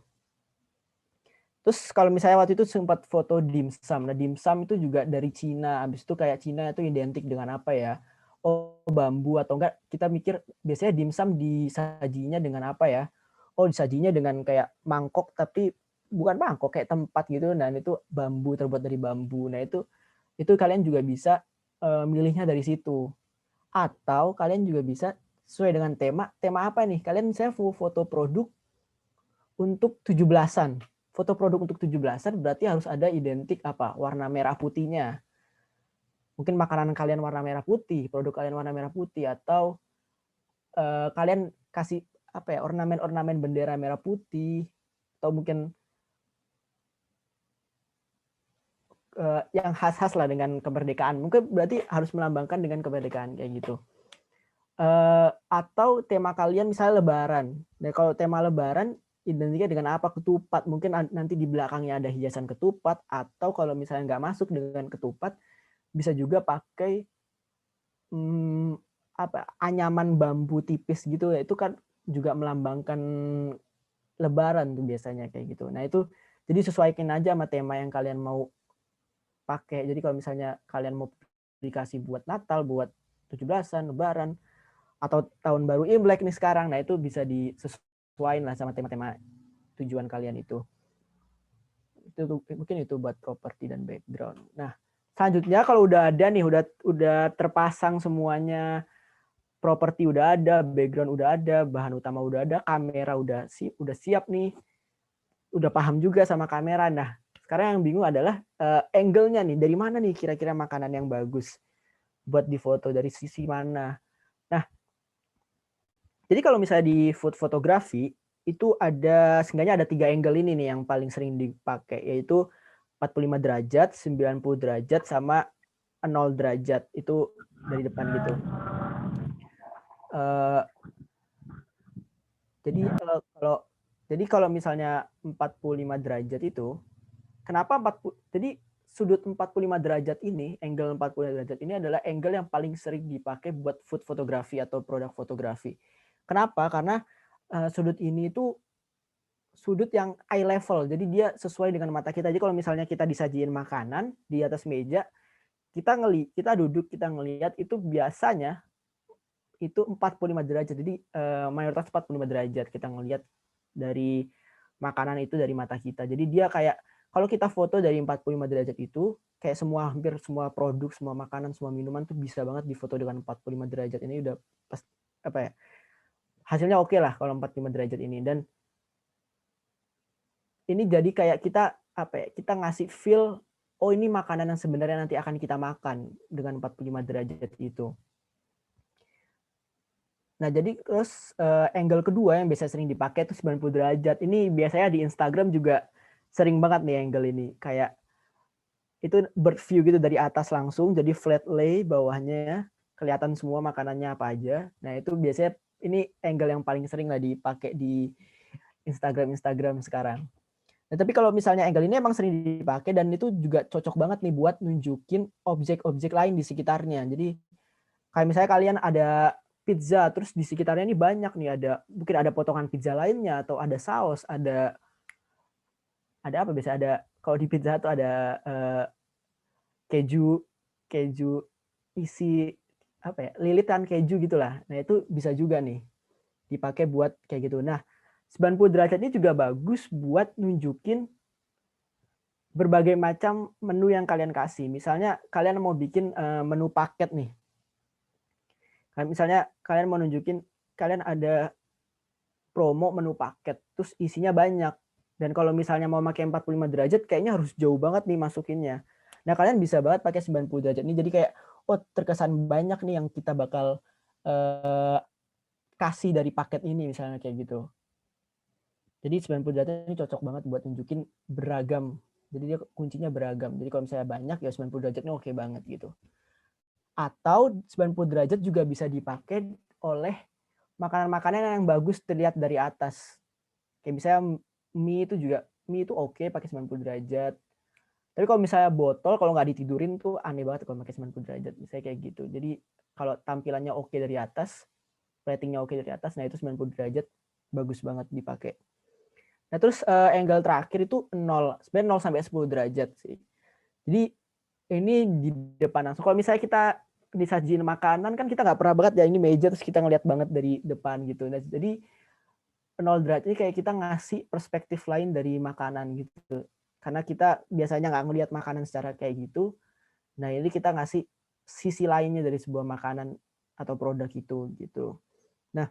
Terus kalau misalnya waktu itu sempat foto dimsum. Nah, dimsum itu juga dari Cina. Habis itu kayak Cina itu identik dengan apa ya? Oh, bambu atau enggak kita mikir biasanya dimsum disajinya dengan apa ya? Oh, disajinya dengan kayak mangkok tapi bukan mangkok kayak tempat gitu. Nah, itu bambu terbuat dari bambu. Nah, itu kalian juga bisa milihnya dari situ. Atau kalian juga bisa sesuai dengan tema. Tema apa nih? Kalian misalnya foto produk untuk 17-an. Foto produk untuk 17-an berarti harus ada identik apa? Warna merah putihnya. Mungkin makanan kalian warna merah putih, produk kalian warna merah putih, atau kalian kasih apa ya ornamen-ornamen bendera merah putih, atau mungkin yang khas-khas lah dengan kemerdekaan. Mungkin berarti harus melambangkan dengan kemerdekaan kayak gitu. Atau tema kalian misalnya Lebaran. Nah kalau tema Lebaran identiknya dengan apa? Ketupat. Mungkin nanti di belakangnya ada hiasan ketupat. Atau kalau misalnya nggak masuk dengan ketupat, bisa juga pakai apa anyaman bambu tipis gitu ya. Itu kan juga melambangkan Lebaran tuh biasanya kayak gitu. Nah itu jadi sesuaikan aja sama tema yang kalian mau pakai. Jadi kalau misalnya kalian mau aplikasi buat Natal, buat 17-an, Lebaran, atau tahun baru Imlek nih sekarang, nah itu bisa disesuaikan lah sama tema-tema tujuan kalian itu. Itu mungkin itu buat properti dan background. Nah, selanjutnya kalau udah ada nih, udah terpasang semuanya, properti udah ada, background udah ada, bahan utama udah ada, kamera udah siap nih, udah paham juga sama kamera. Nah, sekarang yang bingung adalah angle-nya nih, dari mana nih kira-kira makanan yang bagus buat difoto, dari sisi mana. Nah, jadi kalau misalnya di food photography itu seenggaknya ada 3 angle ini nih yang paling sering dipakai, yaitu 45 derajat, 90 derajat, sama 0 derajat. Itu dari depan gitu. Jadi kalau misalnya 45 derajat itu, kenapa 40? Jadi sudut 45 derajat ini, angle 45 derajat ini adalah angle yang paling sering dipakai buat food fotografi atau produk fotografi. Kenapa? Karena sudut ini itu sudut yang eye level, jadi dia sesuai dengan mata kita. Jadi kalau misalnya kita disajiin makanan di atas meja, kita duduk, kita ngelihat itu biasanya itu 45 derajat. Jadi mayoritas 45 derajat kita ngelihat dari makanan itu dari mata kita. Jadi dia kayak kalau kita foto dari 45 derajat itu kayak hampir semua produk, semua makanan, semua minuman tuh bisa banget difoto dengan 45 derajat. Ini udah pas apa ya? Hasilnya oke lah kalau 45 derajat ini, dan ini jadi kayak kita apa ya? Kita ngasih feel oh ini makanan yang sebenarnya nanti akan kita makan dengan 45 derajat itu. Nah, jadi terus angle kedua yang biasa sering dipakai itu 90 derajat. Ini biasanya di Instagram juga sering banget nih angle ini. Kayak itu bird view gitu dari atas langsung, jadi flat lay bawahnya, kelihatan semua makanannya apa aja. Nah, itu biasanya ini angle yang paling sering lah dipakai di Instagram sekarang. Nah, tapi kalau misalnya angle ini emang sering dipakai dan itu juga cocok banget nih buat nunjukin objek-objek lain di sekitarnya. Jadi kayak misalnya kalian ada pizza, terus di sekitarnya ini banyak nih, mungkin ada potongan pizza lainnya, atau ada saus, ada apa biasa ada, kalau di pizza tuh ada keju isi apa ya, lilitan keju gitulah. Nah, itu bisa juga nih dipakai buat kayak gitu. Nah, 90 derajat ini juga bagus buat nunjukin berbagai macam menu yang kalian kasih. Misalnya kalian mau bikin menu paket nih. Misalnya kalian mau nunjukin kalian ada promo menu paket, terus isinya banyak. Dan kalau misalnya mau pakai 45 derajat, kayaknya harus jauh banget nih masukinnya. Nah, kalian bisa banget pakai 90 derajat ini. Jadi kayak, oh terkesan banyak nih yang kita bakal kasih dari paket ini, misalnya kayak gitu. Jadi 90 derajat ini cocok banget buat nunjukin beragam. Jadi dia kuncinya beragam. Jadi kalau misalnya banyak, ya 90 derajat ini oke banget gitu. Atau 90 derajat juga bisa dipakai oleh makanan-makanan yang bagus terlihat dari atas. Kayak misalnya mie itu oke pakai 90 derajat. Tapi kalau misalnya botol, kalau nggak ditidurin tuh aneh banget kalau pakai 90 derajat. Misalnya kayak gitu. Jadi kalau tampilannya oke dari atas, ratingnya oke dari atas, nah itu 90 derajat bagus banget dipakai. Nah, terus angle terakhir itu 0. Sebenarnya 0 sampai 10 derajat sih. Jadi ini di depan langsung. Kalau misalnya kita disajiin makanan kan kita nggak pernah banget ya ini meja terus kita ngeliat banget dari depan gitu. Nah, jadi 0 derajat ini kayak kita ngasih perspektif lain dari makanan gitu. Karena kita biasanya nggak ngelihat makanan secara kayak gitu. Nah, ini kita ngasih sisi lainnya dari sebuah makanan atau produk itu gitu. Nah,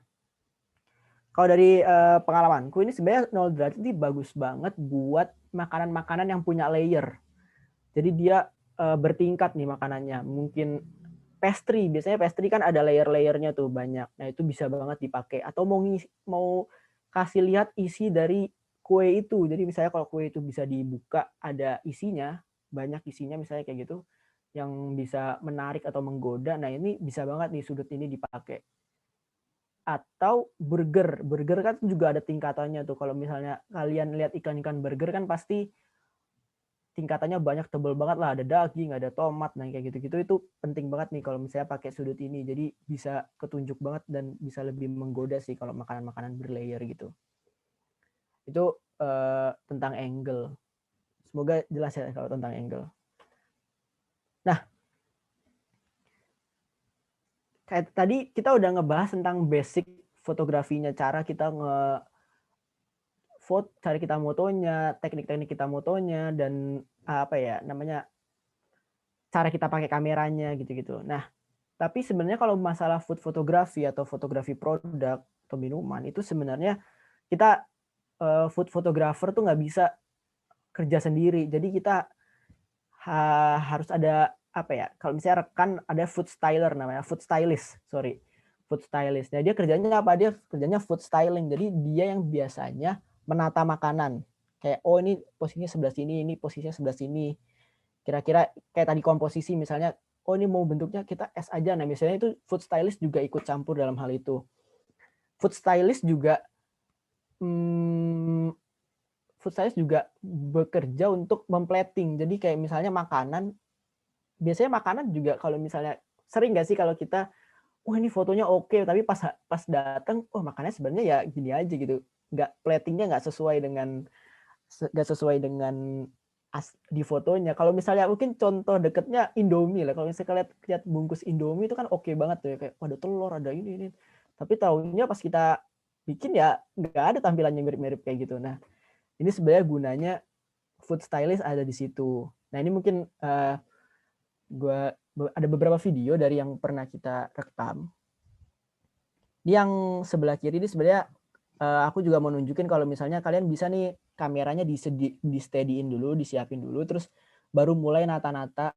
kalau dari pengalamanku ini sebenarnya 0 derajat ini bagus banget buat makanan-makanan yang punya layer. Jadi dia bertingkat nih makanannya. Mungkin pastry, biasanya pastry kan ada layer-layernya tuh banyak. Nah, itu bisa banget dipakai. Atau mau kasih lihat isi dari kue itu. Jadi misalnya kalau kue itu bisa dibuka, ada isinya, banyak isinya misalnya kayak gitu, yang bisa menarik atau menggoda. Nah, ini bisa banget nih sudut ini dipakai. Atau burger kan juga ada tingkatannya tuh. Kalau misalnya kalian lihat iklan-iklan burger kan pasti tingkatannya banyak, tebel banget lah, ada daging, ada tomat, nah kayak gitu-gitu. Itu penting banget nih kalau misalnya pakai sudut ini, jadi bisa ketunjuk banget dan bisa lebih menggoda sih kalau makanan-makanan berlayer gitu. Itu tentang angle. Semoga jelas ya kalau tentang angle. Nah, kayak tadi kita udah ngebahas tentang basic fotografinya, cara kita cara kita motonya, teknik-teknik kita motonya, dan apa ya namanya, cara kita pakai kameranya gitu-gitu. Nah, tapi sebenarnya kalau masalah food fotografi atau fotografi produk atau minuman itu sebenarnya kita food photographer tuh nggak bisa kerja sendiri. Jadi kita harus ada apa ya? Kalau misalnya rekan ada food styler namanya, food stylist. Nah, dia kerjanya apa? Dia kerjanya food styling. Jadi dia yang biasanya menata makanan. Kayak oh ini posisinya sebelah sini, ini posisinya sebelah sini. Kira-kira kayak tadi komposisi misalnya, oh ini mau bentuknya kita es aja. Nah, misalnya itu food stylist juga ikut campur dalam hal itu. Food stylist juga food stylist juga bekerja untuk memplating. Jadi kayak misalnya makanan, biasanya makanan juga kalau misalnya sering nggak sih kalau kita, wah ini fotonya oke, tapi pas datang, oh makannya sebenarnya ya gini aja gitu, platingnya nggak sesuai dengan di fotonya. Kalau misalnya mungkin contoh deketnya Indomie lah, kalau misalnya lihat bungkus Indomie itu kan oke banget tuh ya, kayak ada telur, ada ini. Tapi tahunya pas kita bikin ya nggak ada tampilannya mirip-mirip kayak gitu. Nah, ini sebenarnya gunanya food stylist ada di situ. Nah, ini mungkin ada beberapa video dari yang pernah kita rekam. Yang sebelah kiri ini sebenarnya aku juga mau nunjukin kalau misalnya kalian bisa nih kameranya di-steady-in dulu, disiapin dulu, terus baru mulai nata-nata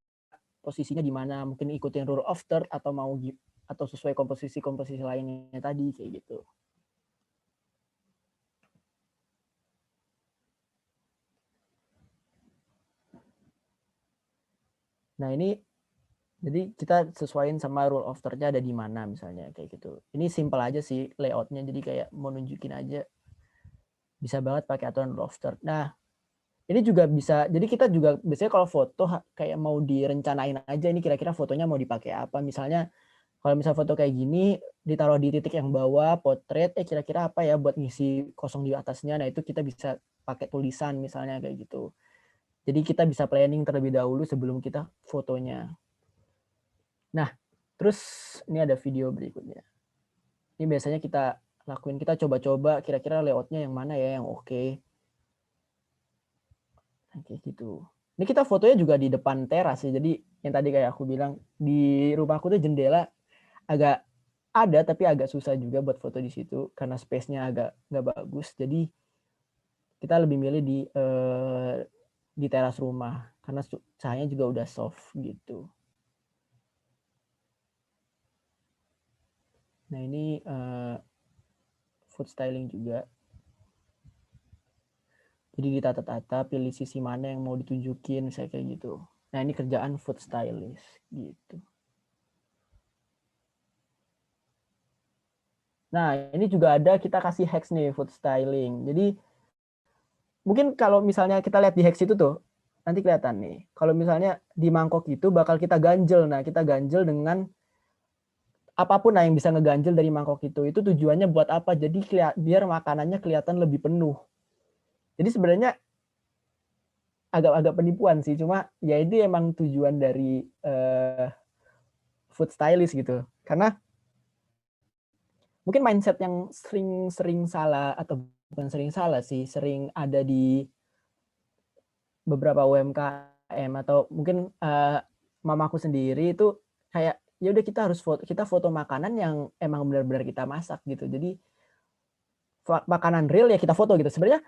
posisinya di mana, mungkin ikutin rule of third atau sesuai komposisi lainnya tadi kayak gitu. Nah, ini jadi kita sesuaiin sama rule of third-nya ada di mana misalnya kayak gitu. Ini simple aja sih layout-nya, jadi kayak mau nunjukin aja. Bisa banget pakai aturan rule of third. Nah, ini juga bisa, jadi kita juga biasanya kalau foto kayak mau direncanain aja ini kira-kira fotonya mau dipakai apa. Misalnya kalau misal foto kayak gini ditaruh di titik yang bawah, potret, kira-kira apa ya buat ngisi kosong di atasnya. Nah, itu kita bisa pakai tulisan misalnya kayak gitu. Jadi kita bisa planning terlebih dahulu sebelum kita fotonya. Nah, terus ini ada video berikutnya. Ini biasanya kita lakuin, kita coba-coba kira-kira layoutnya yang mana ya yang oke. Kayak gitu. Ini kita fotonya juga di depan teras ya. Jadi yang tadi kayak aku bilang di rumahku tuh jendela agak ada tapi agak susah juga buat foto di situ karena space-nya agak nggak bagus. Jadi kita lebih milih di teras rumah karena cahayanya juga udah soft gitu. Nah, ini food styling juga. Jadi ditata-tata, pilih sisi mana yang mau ditunjukin, misalnya kayak gitu. Nah, ini kerjaan food stylist gitu. Nah, ini juga ada kita kasih hacks nih food styling. Jadi mungkin kalau misalnya kita lihat di hacks itu tuh, nanti kelihatan nih. Kalau misalnya di mangkok itu bakal kita ganjel. Nah, kita ganjel dengan apapun yang bisa ngeganjel dari mangkok itu. Itu tujuannya buat apa? Jadi biar makanannya kelihatan lebih penuh. Jadi sebenarnya agak penipuan sih, cuma ya itu emang tujuan dari food stylist gitu. Karena mungkin mindset yang sering salah, atau bukan sering salah sih, sering ada di beberapa UMKM atau mungkin mamaku sendiri itu kayak ya udah kita foto makanan yang emang benar-benar kita masak gitu. Jadi makanan real ya kita foto gitu. Sebenarnya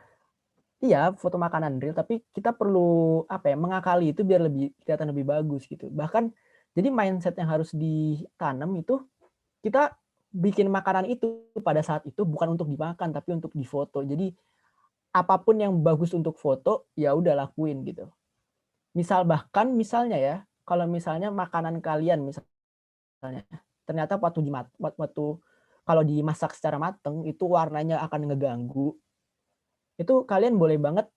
iya foto makanan real, tapi kita perlu apa ya, mengakali itu biar kelihatan lebih bagus gitu. Bahkan jadi mindset yang harus ditanam itu kita bikin makanan itu pada saat itu bukan untuk dimakan tapi untuk difoto. Jadi apapun yang bagus untuk foto ya udah lakuin gitu. Misalnya ya, kalau misalnya makanan kalian misalnya ternyata waktu kalau dimasak secara mateng itu warnanya akan ngeganggu, itu kalian boleh banget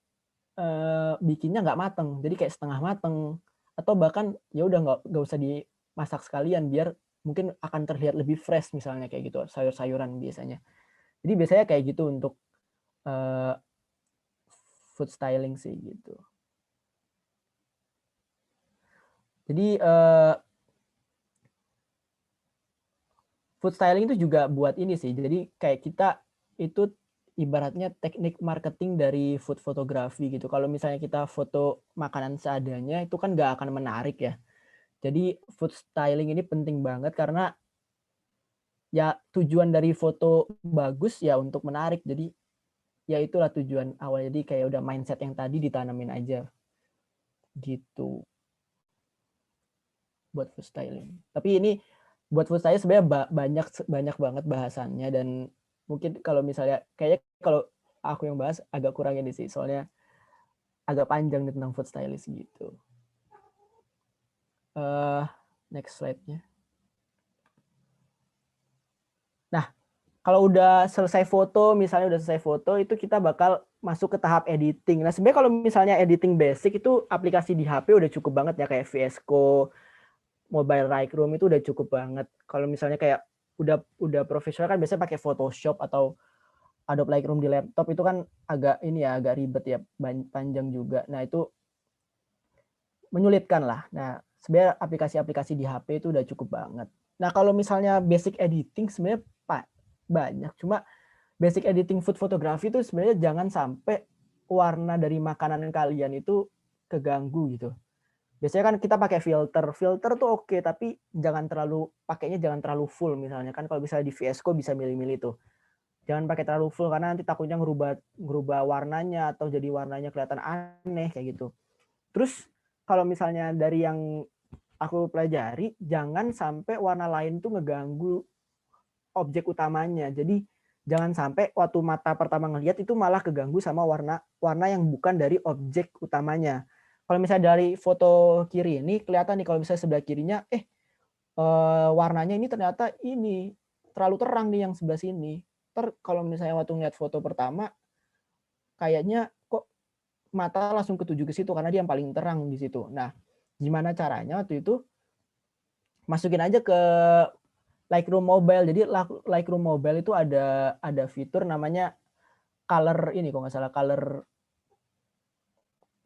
bikinnya nggak mateng, jadi kayak setengah mateng, atau bahkan ya udah nggak usah dimasak sekalian biar mungkin akan terlihat lebih fresh misalnya kayak gitu, sayur-sayuran biasanya. Jadi biasanya kayak gitu untuk food styling sih gitu. Jadi food styling itu juga buat ini sih. Jadi kayak kita itu ibaratnya teknik marketing dari food photography gitu. Kalau misalnya kita foto makanan seadanya itu kan nggak akan menarik ya. Jadi food styling ini penting banget karena ya tujuan dari foto bagus ya untuk menarik. Jadi ya itulah tujuan awal. Jadi kayak udah mindset yang tadi ditanamin aja gitu buat food styling. Tapi ini buat food styling sebenarnya banyak banget bahasannya, dan mungkin kalau misalnya kayaknya kalau aku yang bahas agak kurang ini sih, soalnya agak panjang nih tentang food stylist gitu. Next slide-nya. Nah, kalau udah selesai foto, misalnya udah selesai foto, itu kita bakal masuk ke tahap editing. Nah, sebenarnya kalau misalnya editing basic itu aplikasi di HP udah cukup banget ya, kayak VS Code, Mobile Lightroom itu udah cukup banget. Kalau misalnya kayak udah profesional kan biasanya pakai Photoshop atau Adobe Lightroom di laptop itu kan agak ini ya, agak ribet ya, panjang juga. Nah, itu menyulitkan lah. Nah, sebenarnya aplikasi-aplikasi di HP itu udah cukup banget. Nah, kalau misalnya basic editing sebenarnya banyak. Cuma basic editing food photography itu sebenarnya jangan sampai warna dari makanan kalian itu keganggu gitu. Biasanya kan kita pakai filter. Filter tuh oke, tapi pakainya jangan terlalu full misalnya. Kan kalau misalnya di VS Code bisa milih-milih tuh. Jangan pakai terlalu full karena nanti takutnya ngerubah warnanya atau jadi warnanya kelihatan aneh kayak gitu. Terus kalau misalnya dari yang aku pelajari, jangan sampai warna lain tuh ngeganggu objek utamanya. Jadi jangan sampai waktu mata pertama ngelihat itu malah keganggu sama warna yang bukan dari objek utamanya. Kalau misalnya dari foto kiri ini kelihatan nih, kalau misalnya sebelah kirinya warnanya ini ternyata ini terlalu terang nih yang sebelah sini. Kalau misalnya waktu ngeliat foto pertama kayaknya kok mata langsung ketuju ke situ karena dia yang paling terang di situ. Nah, gimana caranya waktu itu masukin aja ke Lightroom Mobile. Jadi Lightroom Mobile itu ada fitur namanya color ini, kalau nggak salah color,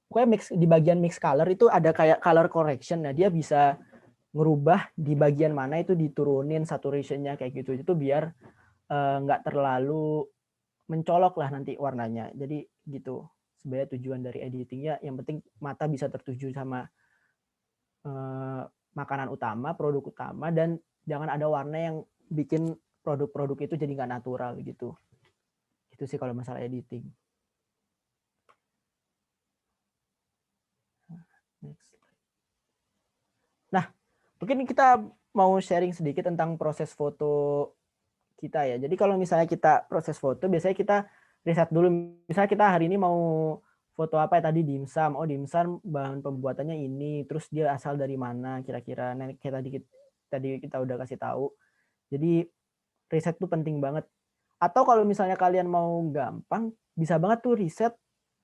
pokoknya di bagian mix color itu ada kayak color correction. Nah, dia bisa ngerubah di bagian mana itu diturunin saturation-nya kayak gitu. Itu biar nggak terlalu mencolok lah nanti warnanya. Jadi gitu. Sebenarnya tujuan dari editingnya yang penting mata bisa tertuju sama makanan utama, produk utama, dan jangan ada warna yang bikin produk-produk itu jadi nggak natural gitu. Itu sih kalau masalah editing. Next. Nah, mungkin kita mau sharing sedikit tentang proses foto kita ya. Jadi kalau misalnya kita proses foto, biasanya kita riset dulu. Misalnya kita hari ini mau foto apa ya tadi, dimsum. Oh, dimsum bahan pembuatannya ini, terus dia asal dari mana kira-kira. Nah, kayak tadi kita udah kasih tahu. Jadi riset tuh penting banget. Atau kalau misalnya kalian mau gampang, bisa banget tuh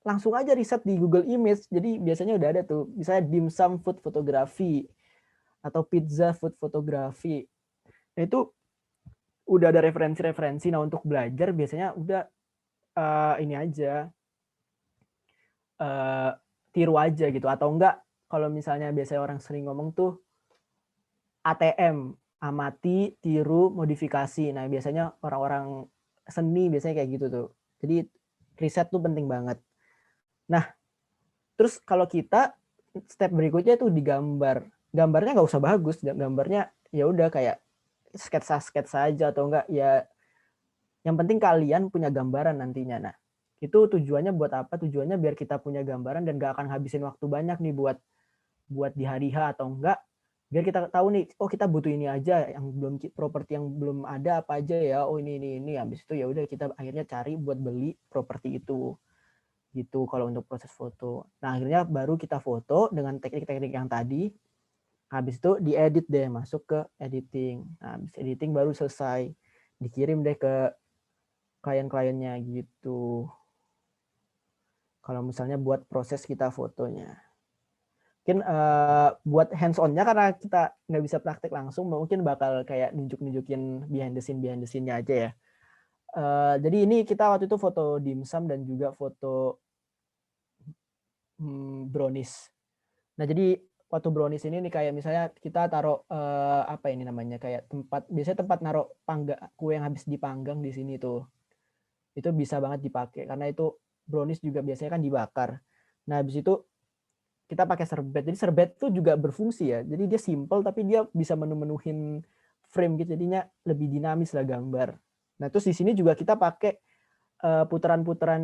langsung aja riset di Google Image. Jadi biasanya udah ada tuh, misalnya dimsum food photography atau pizza food photography. Nah, itu udah ada referensi-referensi. Nah, untuk belajar biasanya udah ini aja, tiru aja gitu. Atau enggak, kalau misalnya biasanya orang sering ngomong tuh ATM, amati, tiru, modifikasi. Nah, biasanya orang-orang seni biasanya kayak gitu tuh. Jadi riset tuh penting banget. Nah, terus kalau kita step berikutnya tuh digambar. Gambarnya nggak usah bagus, gambarnya ya udah kayak sketsa aja atau enggak ya, yang penting kalian punya gambaran nantinya. Nah, itu tujuannya buat apa? Tujuannya biar kita punya gambaran dan gak akan habisin waktu banyak nih buat di hari H atau enggak. Biar kita tahu nih, oh kita butuh ini aja, yang belum properti yang belum ada apa aja ya. Oh ini. Habis itu ya udah kita akhirnya cari buat beli properti itu. Gitu kalau untuk proses foto. Nah, akhirnya baru kita foto dengan teknik-teknik yang tadi. Habis itu diedit deh, masuk ke editing. Nah, habis editing baru selesai. Dikirim deh ke klien-kliennya gitu. Kalau misalnya buat proses kita fotonya. Mungkin buat hands on-nya karena kita nggak bisa praktek langsung, mungkin bakal kayak nunjukin behind the scene-nya aja ya. Jadi ini kita waktu itu foto dimsum dan juga foto brownies. Nah, jadi waktu brownies ini nih kayak misalnya kita taruh apa ini namanya, kayak biasanya tempat naruh kue yang habis dipanggang di sini tuh. Itu bisa banget dipakai karena itu brownies juga biasanya kan dibakar. Nah, habis itu kita pakai serbet. Jadi serbet itu juga berfungsi ya. Jadi dia simple tapi dia bisa menuhin frame gitu. Jadinya lebih dinamis lah gambar. Nah, terus di sini juga kita pakai putaran-putaran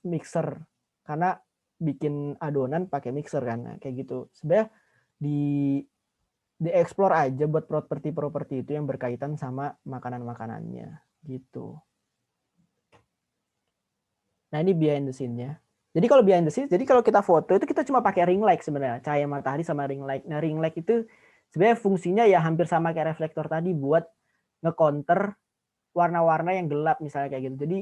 mixer karena bikin adonan pakai mixer kan. Nah, kayak gitu. Sebenarnya di explore aja buat properti-properti itu yang berkaitan sama makanan-makanannya gitu. Nah, ini behind the scene-nya. Jadi kalau behind the scenes, jadi kalau kita foto itu kita cuma pakai ring light sebenarnya, cahaya matahari sama ring light. Nah, ring light itu sebenarnya fungsinya ya hampir sama kayak reflektor tadi buat nge-counter warna-warna yang gelap misalnya kayak gitu. Jadi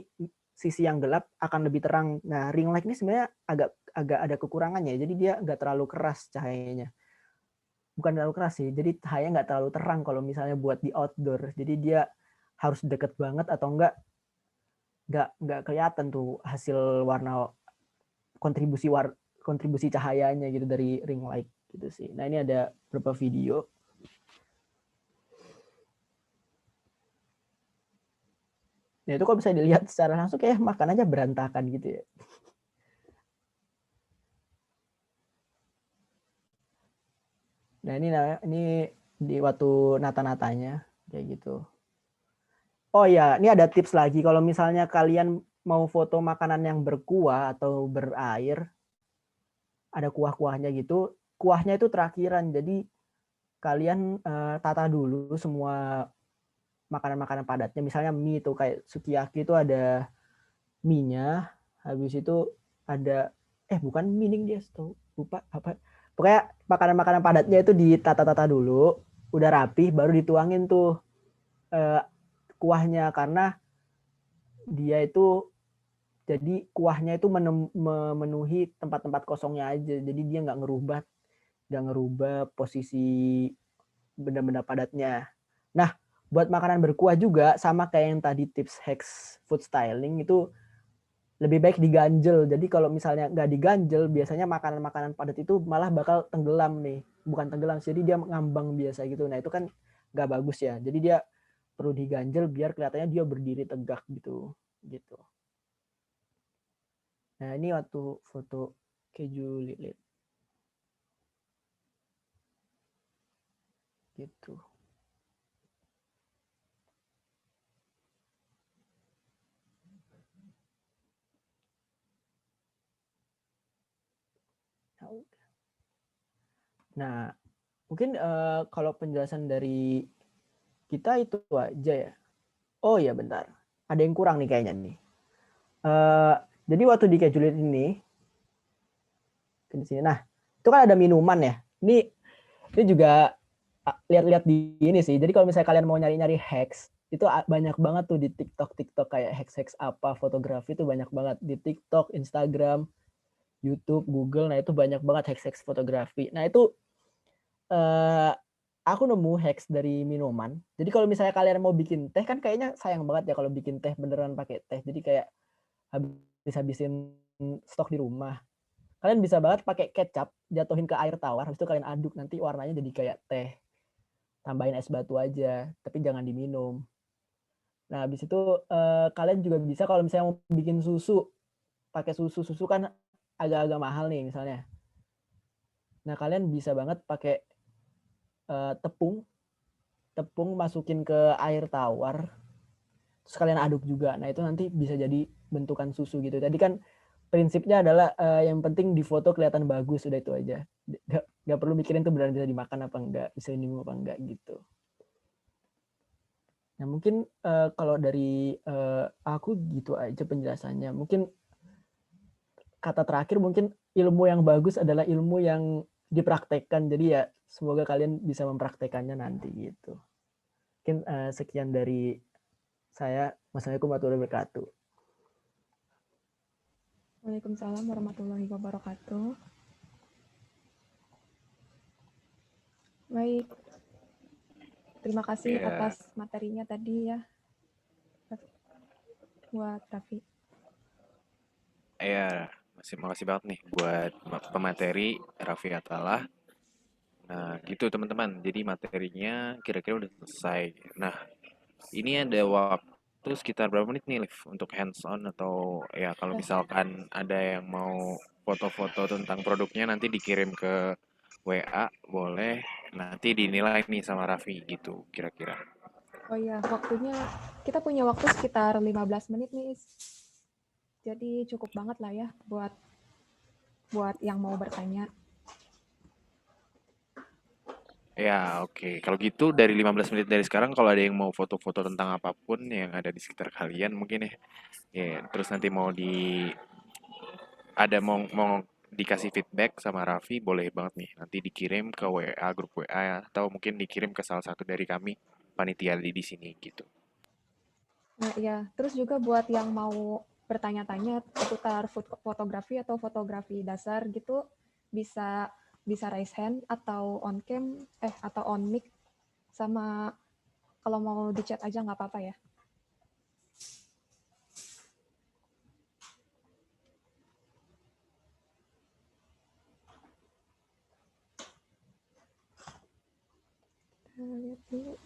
sisi yang gelap akan lebih terang. Nah, ring light ini sebenarnya agak ada kekurangannya. Jadi dia nggak terlalu keras cahayanya. Bukan terlalu keras sih. Jadi cahayanya nggak terlalu terang kalau misalnya buat di outdoor. Jadi dia harus deket banget atau nggak kelihatan tuh hasil warna kontribusi cahayanya gitu dari ring light gitu sih. Nah, ini ada beberapa video. Nah, itu kalau bisa dilihat secara langsung kayak makan aja berantakan gitu ya. Nah, ini di waktu nata-natanya kayak gitu. Oh ya, ini ada tips lagi kalau misalnya kalian mau foto makanan yang berkuah atau berair, ada kuah-kuahnya gitu, kuahnya itu terakhiran. Jadi kalian tata dulu semua makanan-makanan padatnya. Misalnya mie itu kayak sukiyaki itu ada mie-nya, habis itu ada bukan mie dia tuh lupa apa. Pokoknya makanan-makanan padatnya itu ditata-tata dulu, udah rapih baru dituangin tuh kuahnya karena dia itu jadi kuahnya itu memenuhi tempat-tempat kosongnya aja. Jadi dia nggak ngerubah posisi benda-benda padatnya. Nah, buat makanan berkuah juga sama kayak yang tadi tips Hex food styling itu lebih baik diganjel. Jadi kalau misalnya nggak diganjel, biasanya makanan-makanan padat itu malah bakal tenggelam nih. Bukan tenggelam, jadi dia ngambang biasa gitu. Nah, itu kan nggak bagus ya. Jadi dia perlu diganjel biar kelihatannya dia berdiri tegak gitu. Gitu. Nah, ini waktu foto keju lilit. Gitu. Nah, mungkin kalau penjelasan dari kita itu aja ya. Oh iya bentar, ada yang kurang nih kayaknya nih. Jadi waktu di kejulit ini, di sini. Nah, itu kan ada minuman ya. Ini juga lihat-lihat di ini sih. Jadi kalau misalnya kalian mau nyari-nyari hacks, itu banyak banget tuh di TikTok kayak hacks apa fotografi itu banyak banget di TikTok, Instagram, YouTube, Google. Nah itu banyak banget hacks fotografi. Nah itu aku nemu hacks dari minuman. Jadi kalau misalnya kalian mau bikin teh kan kayaknya sayang banget ya kalau bikin teh beneran pakai teh. Jadi kayak habis-habisin stok di rumah. Kalian bisa banget pakai kecap, jatuhin ke air tawar, habis itu kalian aduk nanti warnanya jadi kayak teh. Tambahin es batu aja, tapi jangan diminum. Nah, habis itu kalian juga bisa kalau misalnya mau bikin susu, pakai susu kan agak-agak mahal nih misalnya. Nah, kalian bisa banget pakai tepung masukin ke air tawar, terus kalian aduk juga. Nah, itu nanti bisa jadi bentukan susu gitu. Tadi kan prinsipnya adalah yang penting di foto kelihatan bagus, udah itu aja. Gak perlu mikirin tuh beneran bisa dimakan apa enggak, bisa diminum apa enggak gitu. Nah mungkin kalau dari aku gitu aja penjelasannya. Mungkin kata terakhir mungkin ilmu yang bagus adalah ilmu yang dipraktekkan. Jadi ya semoga kalian bisa mempraktekannya nanti gitu. Mungkin sekian dari saya. Wassalamualaikum warahmatullahi wabarakatuh. Waalaikumsalam warahmatullahi wabarakatuh. Baik, terima kasih atas materinya tadi ya, buat Raffi. Ya, makasih banget nih buat pemateri Raffi Atalah. Nah, gitu teman-teman. Jadi materinya kira-kira udah selesai. Nah, ini ada waktu sekitar berapa menit nih, Liv, untuk hands on atau ya kalau misalkan ada yang mau foto-foto tentang produknya nanti dikirim ke WA, boleh nanti dinilai nih sama Raffi gitu kira-kira. Oh iya, waktunya kita punya waktu sekitar 15 menit nih. Jadi cukup banget lah ya buat yang mau bertanya. Ya, oke. Kalau gitu dari 15 menit dari sekarang kalau ada yang mau foto-foto tentang apapun yang ada di sekitar kalian mungkin ya. Ya, terus nanti mau dikasih feedback sama Raffi, boleh banget nih. Nanti dikirim ke WA, grup WA atau mungkin dikirim ke salah satu dari kami panitia di sini gitu. Nah, ya, terus juga buat yang mau bertanya-tanya seputar fotografi atau fotografi dasar gitu, bisa raise hand atau on cam atau on mic, sama kalau mau di chat aja nggak apa-apa ya. Kita lihat dulu.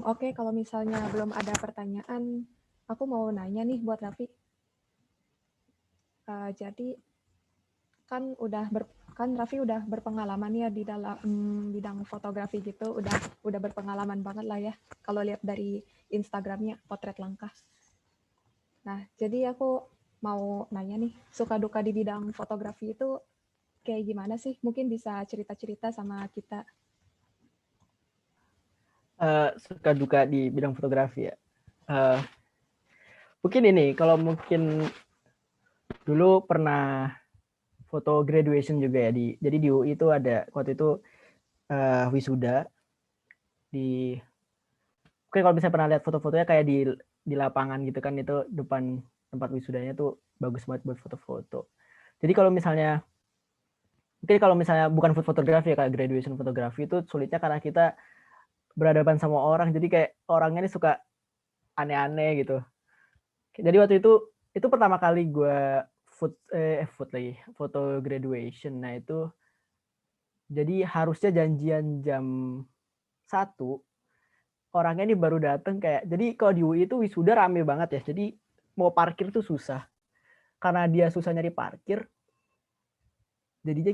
Oke, kalau misalnya belum ada pertanyaan, aku mau nanya nih buat Raffi. Jadi kan Raffi udah berpengalaman ya di dalam bidang fotografi gitu, udah berpengalaman banget lah ya kalau lihat dari Instagramnya Potret Langkah. Nah, jadi aku mau nanya nih, suka duka di bidang fotografi itu kayak gimana sih? Mungkin bisa cerita-cerita sama kita. Suka duka di bidang fotografi ya. Mungkin ini, kalau mungkin dulu pernah foto graduation juga ya, jadi di UI itu ada waktu itu wisuda di, mungkin kalau misalnya pernah lihat foto-fotonya kayak di lapangan gitu kan, itu depan tempat wisudanya tuh bagus banget buat foto-foto. Jadi kalau misalnya bukan food fotografi ya, kayak graduation fotografi itu sulitnya karena kita berhadapan sama orang, jadi kayak orangnya ini suka aneh-aneh gitu. Jadi waktu itu pertama kali gue foto graduation. Nah itu jadi harusnya janjian jam 1, orangnya ini baru datang kayak, jadi kalau di UI itu wisuda rame banget ya, jadi mau parkir tuh susah. Karena dia susah nyari parkir, jadinya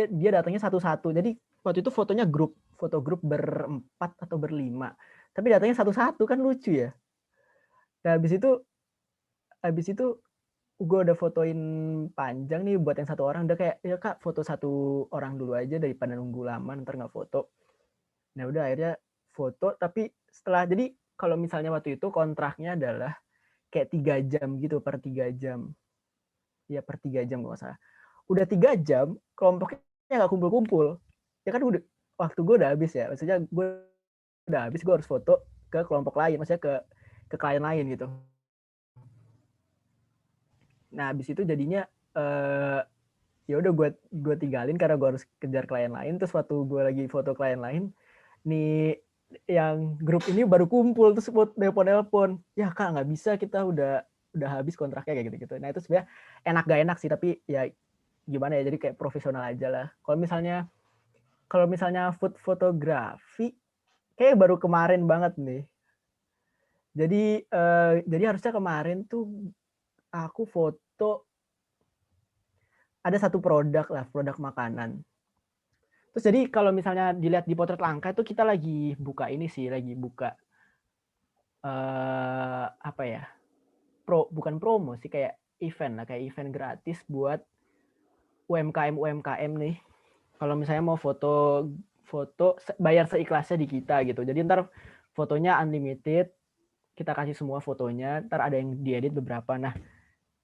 dia datangnya satu-satu. Jadi waktu itu fotonya foto grup berempat atau berlima, tapi datangnya satu-satu, kan lucu ya. Nah habis itu gue udah fotoin panjang nih buat yang satu orang, udah kayak, ya kak foto satu orang dulu aja daripada nunggu lama ntar nggak foto. Nah udah akhirnya foto, tapi jadi kalau misalnya waktu itu kontraknya adalah kayak 3 jam gitu, per 3 jam. Ya per 3 jam kalau nggak salah. Udah 3 jam, kelompoknya nggak kumpul-kumpul. Ya kan udah, waktu gue udah habis ya. Maksudnya gue udah habis, gue harus foto ke kelompok lain, maksudnya ke klien lain gitu. Nah habis itu jadinya ya udah gue tinggalin karena gue harus kejar klien lain. Terus waktu gue lagi foto klien lain, nih yang grup ini baru kumpul, terus buat nelpon, ya kak nggak bisa, kita udah habis kontraknya kayak gitu. Nah itu sebenarnya enak gak enak sih, tapi ya gimana ya, jadi kayak profesional aja lah. Kalau misalnya food fotografi kayak baru kemarin banget nih. Jadi harusnya kemarin tuh aku foto ada satu produk makanan. Terus jadi kalau misalnya dilihat di Potret Langkah itu kita lagi buka apa ya? Bukan promo sih, kayak kayak event gratis buat UMKM nih. Kalau misalnya mau foto bayar seikhlasnya di kita gitu. Jadi ntar fotonya unlimited, kita kasih semua fotonya, ntar ada yang diedit beberapa. Nah,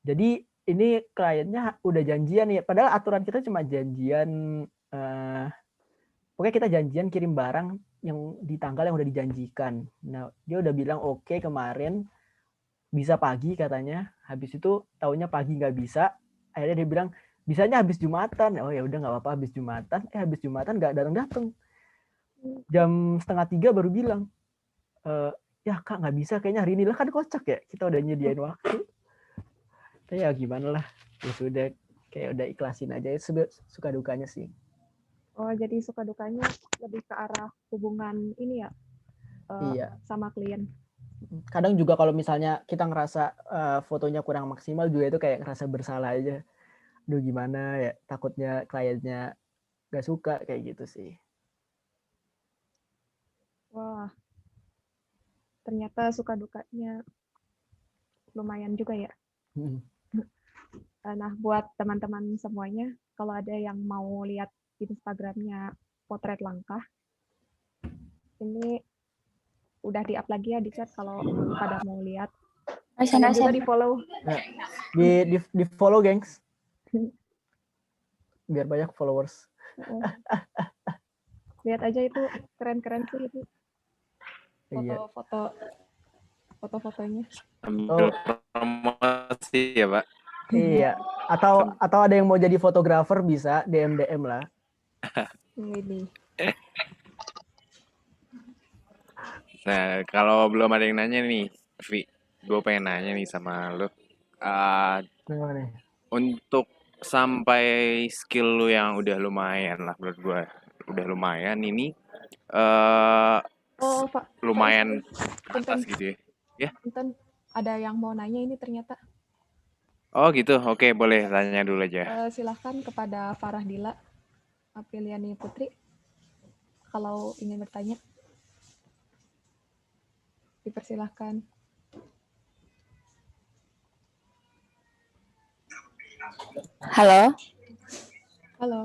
jadi ini kliennya udah janjian ya, padahal aturan kita cuma janjian pokoknya kita janjian kirim barang yang di tanggal yang udah dijanjikan. Nah, dia udah bilang oke kemarin bisa pagi katanya. Habis itu taunya pagi nggak bisa. Akhirnya dia bilang bisanya habis Jumatan. Oh ya udah nggak apa-apa habis Jumatan. Habis Jumatan nggak datang-datang. Jam 2:30 baru bilang, ya kak nggak bisa kayaknya hari ini lah, kan kocak ya. Kita udah nyediain waktu. Ya gimana lah. Ya sudah kayak udah ikhlasin aja. Suka dukanya sih. Oh, jadi suka dukanya lebih ke arah hubungan ini ya, Iya. sama klien. Kadang juga kalau misalnya kita ngerasa fotonya kurang maksimal juga itu kayak ngerasa bersalah aja. Duh gimana ya, takutnya kliennya gak suka kayak gitu sih. Wah, ternyata suka dukanya lumayan juga ya. Nah, buat teman-teman semuanya, kalau ada yang mau lihat Instagramnya Potret Langkah, ini udah di-up lagi ya di chat kalau pada mau lihat. Kalian juga di-follow. Nah, di follow gengs. Biar banyak followers. Lihat aja itu keren-keren sih itu. Iya. Foto-fotonya. Ambil promosi ya, Pak. Iya. Atau ada yang mau jadi fotografer bisa DM lah. Ini. Nah, kalau belum ada yang nanya nih, Vi, gue pengen nanya nih sama lu. Untuk sampai skill lu yang udah lumayan lah menurut gue, udah lumayan ini, lumayan ke atas gitu ya. Punten, ada yang mau nanya ini ternyata. Oh gitu, oke boleh tanya dulu aja. Silahkan kepada Farah Dila Apriliani Putri kalau ingin bertanya. Dipersilahkan. Halo. Halo.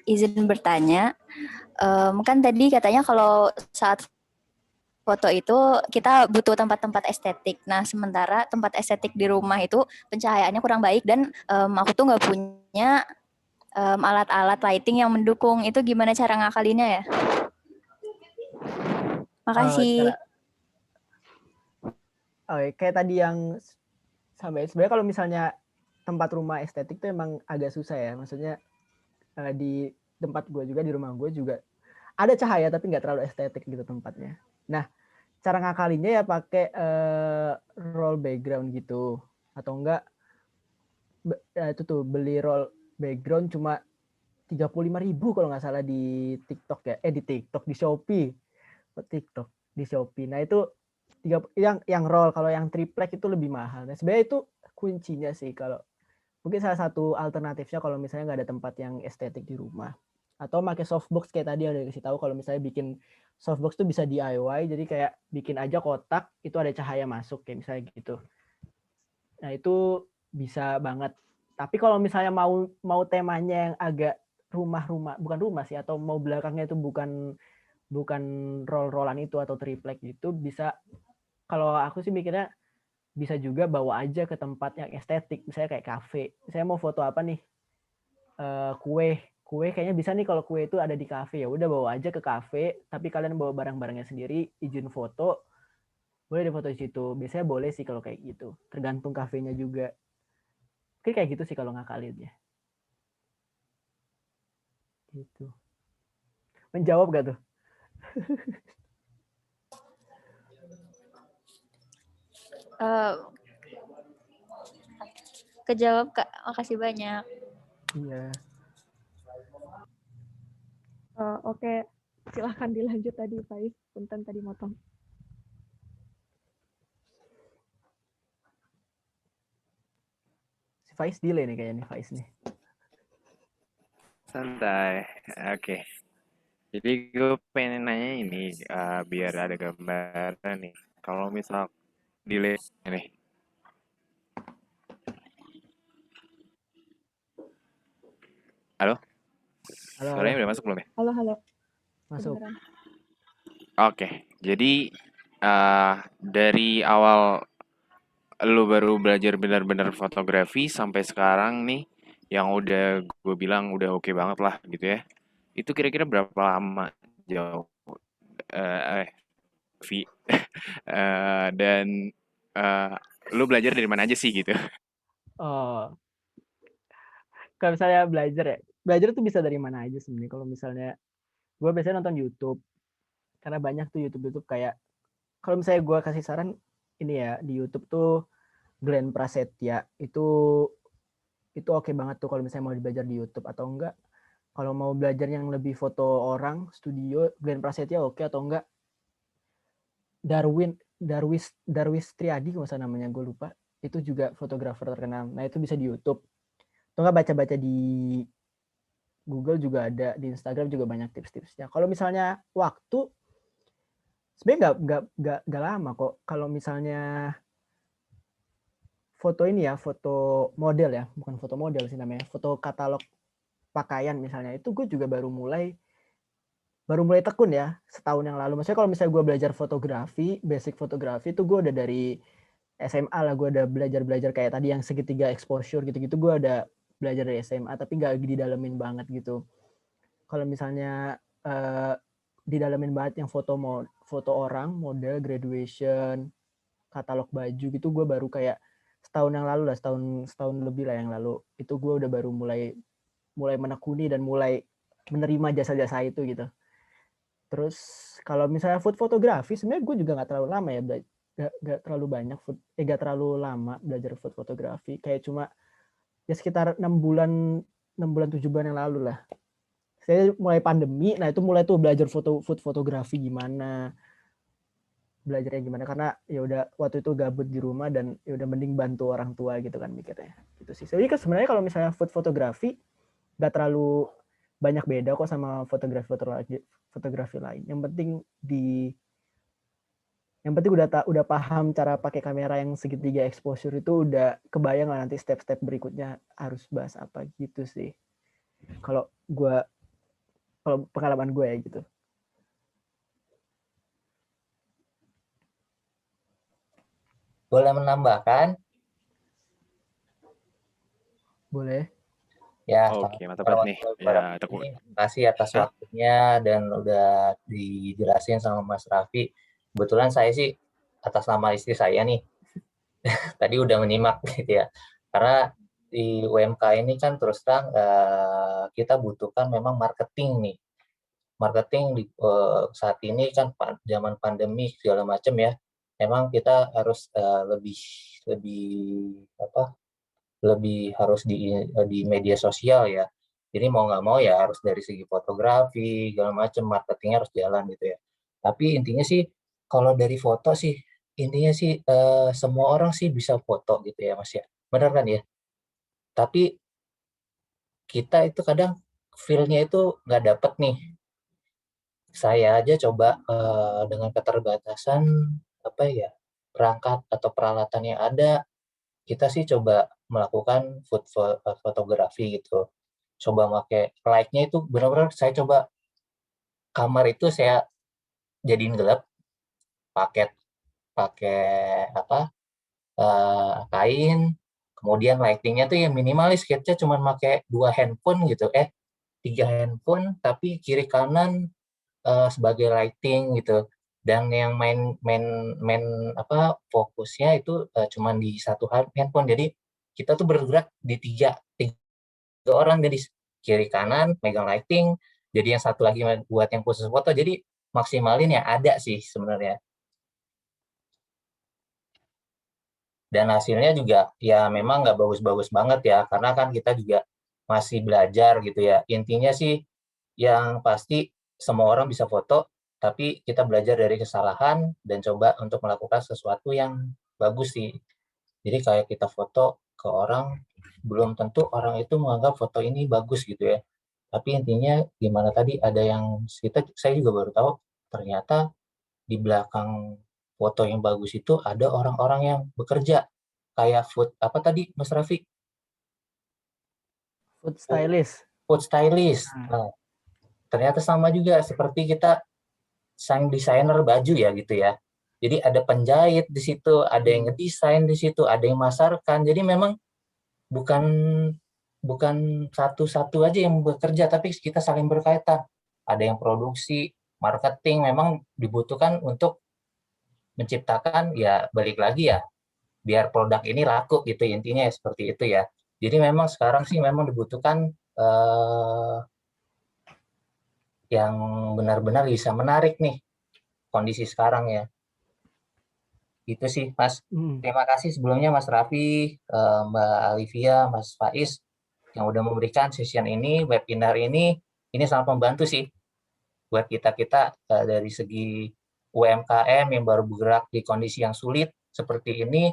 Izin bertanya, kan tadi katanya kalau saat foto itu kita butuh tempat-tempat estetik. Nah, sementara tempat estetik di rumah itu pencahayaannya kurang baik dan aku tuh nggak punya alat-alat lighting yang mendukung. Itu gimana cara ngakalinnya ya? Makasih. Kayak tadi yang sebenarnya kalau misalnya tempat rumah estetik tuh emang agak susah ya. Maksudnya di tempat gue juga, di rumah gue juga ada cahaya tapi nggak terlalu estetik gitu tempatnya. Nah, cara ngakalinnya ya pakai roll background gitu, atau enggak itu tuh beli roll background cuma 35.000 kalau nggak salah di TikTok ya, di Shopee, di Shopee. Nah itu yang roll, kalau yang triplek itu lebih mahal. Nah sebenarnya itu kuncinya sih, kalau mungkin salah satu alternatifnya kalau misalnya nggak ada tempat yang estetik di rumah, atau pakai softbox kayak tadi udah dikasih tahu. Kalau misalnya bikin softbox tuh bisa DIY, jadi kayak bikin aja kotak itu ada cahaya masuk kayak misalnya gitu. Nah itu bisa banget. Tapi kalau misalnya mau temanya yang agak rumah-rumah, bukan rumah sih, atau mau belakangnya itu bukan roll-rollan itu atau triplek gitu, bisa, kalau aku sih mikirnya bisa juga bawa aja ke tempat yang estetik, misalnya kayak kafe. Saya mau foto apa nih, kue kayaknya bisa nih kalau kue itu ada di kafe, ya udah bawa aja ke kafe, tapi kalian bawa barang-barangnya sendiri, izin foto boleh di foto di situ. Biasanya boleh sih kalau kayak gitu, tergantung kafenya juga. Oke, kayak gitu sih kalau ngakalinnya. Gitu. Menjawab gak tuh? Kejawab Kak, makasih banyak. Iya. Oke, silahkan dilanjut tadi Faiz, punten tadi motong. Si Faiz delay nih kayaknya, Faiz nih. Santai, oke. Jadi gue pengen nanya ini, biar ada gambaran nih. Kalau misal delay nih. Halo? Suaranya udah masuk belum ya? Halo. Masuk. Oke, jadi dari awal lu baru belajar benar-benar fotografi sampai sekarang nih, yang udah gue bilang udah oke banget lah gitu ya. Itu kira-kira berapa lama jauh? Eh, Vi. Dan eh, lu belajar dari mana aja sih gitu? Oh, kalau misalnya belajar tuh bisa dari mana aja sebenarnya. Kalau misalnya gue biasanya nonton YouTube, karena banyak tuh YouTube kayak, kalau misalnya gue kasih saran ini ya, di YouTube tuh Glenn Prasetya itu oke banget tuh kalau misalnya mau belajar di YouTube. Atau enggak kalau mau belajar yang lebih foto orang studio, Glenn Prasetya oke. Atau enggak Darwis Triadi kalau misalnya namanya, gue lupa, itu juga fotografer terkenal. Nah itu bisa di YouTube. Atau enggak baca-baca di Google juga ada, di Instagram juga banyak tips-tipsnya. Kalau misalnya waktu, sebenarnya nggak lama kok. Kalau misalnya foto ini ya, foto model ya, bukan foto model sih namanya, foto katalog pakaian misalnya, itu gue juga baru mulai tekun ya setahun yang lalu. Maksudnya kalau misalnya gue belajar fotografi, basic fotografi itu gue udah dari SMA lah, gue udah belajar kayak tadi yang segitiga exposure gitu-gitu, gue ada belajar dari SMA, tapi nggak didalemin banget gitu. Kalau misalnya didalemin banget yang foto orang, model, graduation, katalog baju gitu, gue baru kayak setahun yang lalu lah, setahun lebih lah yang lalu. Itu gue udah baru mulai menekuni dan mulai menerima jasa-jasa itu gitu. Terus kalau misalnya food fotografi, sebenarnya gue juga nggak terlalu lama ya, nggak terlalu banyak nggak terlalu lama belajar food fotografi, kayak cuma ya sekitar 6 bulan 7 bulan yang lalu lah. Saya mulai pandemi, nah itu mulai tuh belajar food fotografi gimana, belajarnya gimana, karena ya udah waktu itu gabut di rumah dan ya udah mending bantu orang tua gitu kan mikirnya. Gitu sih. Jadi kan sebenarnya kalau misalnya food fotografi nggak terlalu banyak beda kok sama fotografi lain. Yang penting udah paham cara pakai kamera yang segitiga exposure, itu udah kebayang lah nanti step-step berikutnya harus bahas apa gitu sih. Kalau pengalaman gue ya gitu. Boleh menambahkan? Boleh. Ya, Oke, mantap banget nih. para Ya, Teguh. ini kasih atas Hah? waktunya dan udah dijelasin sama Mas Raffi. Kebetulan saya sih atas nama istri saya nih tadi udah menyimak gitu ya. Karena di UMK ini kan terus terang kita butuhkan memang marketing nih. Marketing di saat ini kan zaman pandemi segala macam ya. Memang kita harus lebih lebih apa? Lebih harus di media sosial ya. Jadi mau nggak mau ya harus dari segi fotografi, segala macam, marketingnya harus jalan gitu ya. Tapi intinya sih, kalau dari foto sih, intinya sih semua orang sih bisa foto gitu ya Mas ya. Benar kan ya? Tapi kita itu kadang feel-nya itu nggak dapet nih. Saya aja coba dengan keterbatasan apa ya, perangkat atau peralatan yang ada, kita sih coba melakukan fotografi gitu. Coba pakai light-nya itu benar-benar saya coba kamar itu saya jadiin gelap, pakai pakai apa kain, kemudian lighting-nya tuh yang minimalis, kita cuma pakai 2 handphone gitu, 3 handphone, tapi kiri kanan sebagai lighting gitu. Dan yang main main main fokusnya itu cuma di satu handphone. Jadi kita tuh bergerak di tiga orang, jadi kiri kanan megang lighting, jadi yang satu lagi buat yang khusus foto, jadi maksimalin yang ada sih sebenarnya. Dan hasilnya juga ya memang nggak bagus-bagus banget ya, karena kan kita juga masih belajar gitu ya. Intinya sih yang pasti semua orang bisa foto, tapi kita belajar dari kesalahan dan coba untuk melakukan sesuatu yang bagus sih. Jadi kayak kita foto ke orang, belum tentu orang itu menganggap foto ini bagus gitu ya. Tapi intinya gimana tadi, ada yang saya juga baru tahu ternyata di belakang foto yang bagus itu ada orang-orang yang bekerja kayak apa tadi Mas Raffi? Food stylist. Food stylist. Nah, Nah, ternyata sama juga seperti kita sang desainer baju ya gitu ya. Jadi ada penjahit di situ, ada yang ngedesain di situ, ada yang masarkan. Jadi memang bukan satu-satu aja yang bekerja, tapi kita saling berkaitan. Ada yang produksi, marketing, memang dibutuhkan untuk menciptakan, ya balik lagi ya, biar produk ini laku gitu, intinya ya seperti itu ya. Jadi memang sekarang sih memang dibutuhkan yang benar-benar bisa menarik nih kondisi sekarang ya. Itu sih Mas. Terima kasih sebelumnya Mas Raffi, Mbak Alivia, Mas Faiz yang udah memberikan session ini, webinar ini sangat membantu sih buat kita-kita dari segi UMKM yang baru bergerak di kondisi yang sulit seperti ini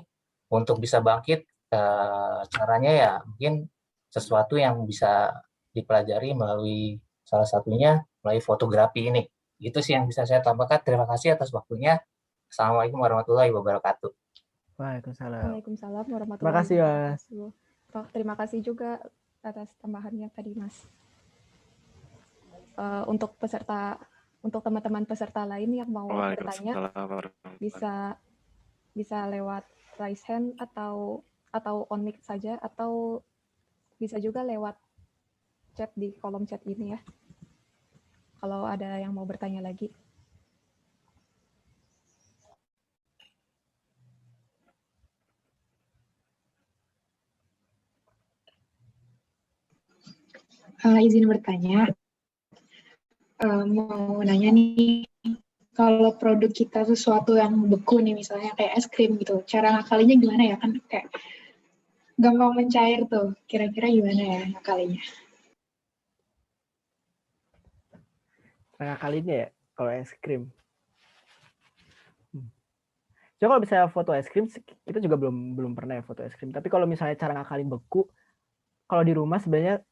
untuk bisa bangkit. Caranya ya mungkin sesuatu yang bisa dipelajari melalui salah satunya melalui fotografi ini. Itu sih yang bisa saya tambahkan. Terima kasih atas waktunya. Assalamualaikum warahmatullahi wabarakatuh. Waalaikumsalam. Waalaikumsalam Terima warahmatullahi kasih, Mas. wabarakatuh. Terima kasih juga atas tambahannya tadi, Mas. Untuk teman-teman peserta lain yang mau bertanya, bisa lewat raise hand atau on mic saja, atau bisa juga lewat chat di kolom chat ini ya. Kalau ada yang mau bertanya lagi. Izin bertanya, mau nanya nih, kalau produk kita sesuatu yang beku nih, misalnya kayak es krim gitu, cara ngakalinya gimana ya? Kan kayak gampang mencair tuh, kira-kira gimana ya ngakalinya? Cara ngakalinnya ya, kalau es krim. Coba kalau misalnya foto es krim, kita juga belum pernah ya foto es krim. Tapi kalau misalnya cara ngakalin beku, kalau di rumah sebenarnya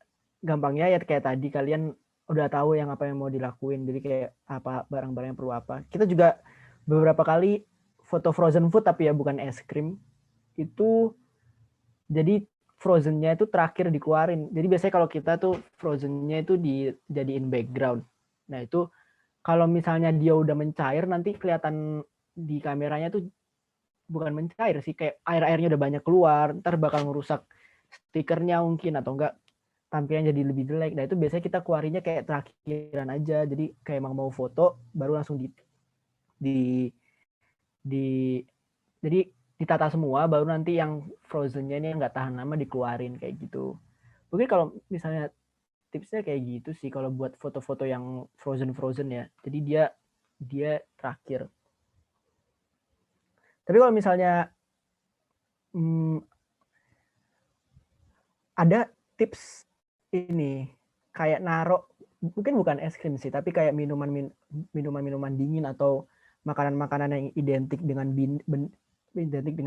gampangnya ya kayak tadi, kalian udah tahu yang apa yang mau dilakuin, jadi kayak apa barang-barang yang perlu apa. Kita juga beberapa kali foto frozen food tapi ya bukan es krim, itu jadi frozennya itu terakhir dikeluarin. Jadi biasanya kalau kita tuh frozennya itu dijadiin background. Nah itu kalau misalnya dia udah mencair, nanti kelihatan di kameranya tuh bukan mencair sih, kayak air-airnya udah banyak keluar, ntar bakal ngerusak stikernya mungkin, atau enggak tampilannya jadi lebih jelek. Nah itu biasanya kita keluarinnya kayak terakhiran aja, jadi kayak emang mau foto baru langsung jadi ditata semua, baru nanti yang frozennya ini yang nggak tahan lama dikeluarin kayak gitu. Mungkin kalau misalnya tipsnya kayak gitu sih kalau buat foto-foto yang frozen ya, jadi dia terakhir. Tapi kalau misalnya ada tips ini, kayak narok, mungkin bukan es krim sih, tapi kayak minuman dingin atau makanan-makanan yang identik dengan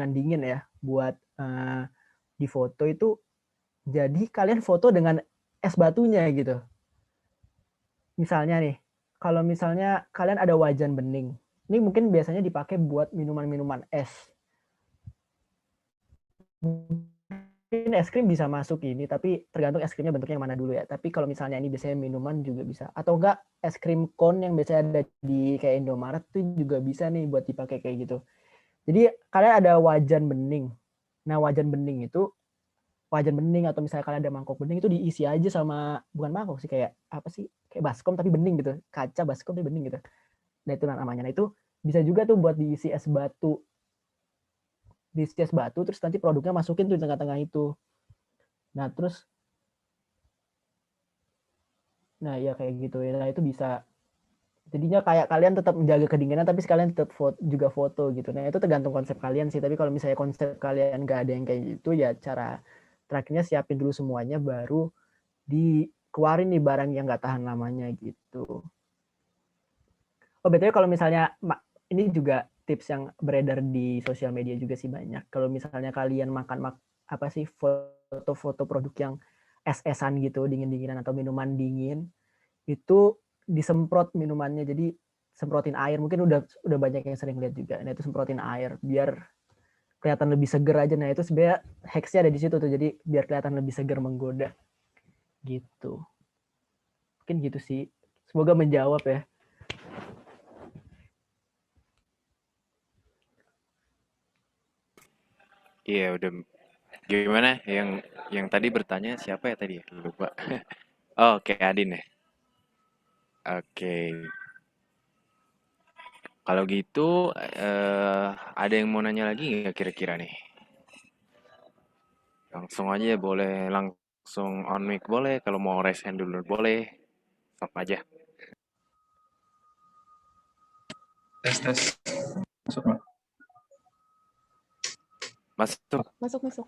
dingin ya, buat di foto itu. Jadi kalian foto dengan es batunya gitu. Misalnya nih, kalau misalnya kalian ada wajan bening, ini mungkin biasanya dipakai buat minuman-minuman es. Mungkin es krim bisa masuk ini, tapi tergantung es krimnya bentuknya yang mana dulu ya. Tapi kalau misalnya ini biasanya minuman juga bisa. Atau enggak es krim cone yang biasanya ada di kayak Indomaret itu juga bisa nih buat dipakai kayak gitu. Jadi kalian ada wajan bening. Nah wajan bening atau misalnya kalian ada mangkok bening itu diisi aja sama, bukan mangkok sih, kayak apa sih, kayak baskom tapi bening gitu, kaca baskom tapi bening gitu. Nah itu namanya. Nah itu bisa juga tuh buat diisi es batu, terus nanti produknya masukin tuh di tengah-tengah itu. Nah terus ya kayak gitu ya. Nah itu bisa, jadinya kayak kalian tetap menjaga kedinginan tapi sekalian tetap juga foto gitu. Nah itu tergantung konsep kalian sih, tapi kalau misalnya konsep kalian nggak ada yang kayak gitu ya, cara terakhirnya siapin dulu semuanya baru dikeluarin nih barang yang nggak tahan lamanya gitu. Oh BTW kalau misalnya ini juga tips yang beredar di sosial media juga sih banyak. Kalau misalnya kalian makan apa sih, foto-foto produk yang es-esan gitu, dingin-dinginan atau minuman dingin, itu disemprot minumannya. Jadi semprotin air, mungkin udah banyak yang sering lihat juga. Nah itu semprotin air biar kelihatan lebih seger aja. Nah itu sebenarnya hacksnya ada di situ tuh, jadi biar kelihatan lebih seger, menggoda gitu. Mungkin gitu sih, semoga menjawab ya. Iya, udah. Gimana yang tadi bertanya siapa ya tadi ya? Lupa. Oh, oke, Adin ya. Oke. Kalau gitu ada yang mau nanya lagi nggak kira-kira nih? Langsung aja boleh, langsung on mic boleh, kalau mau raise hand dulu boleh. Stop aja. Tes tes. Masuk nggak? Masuk. Masuk.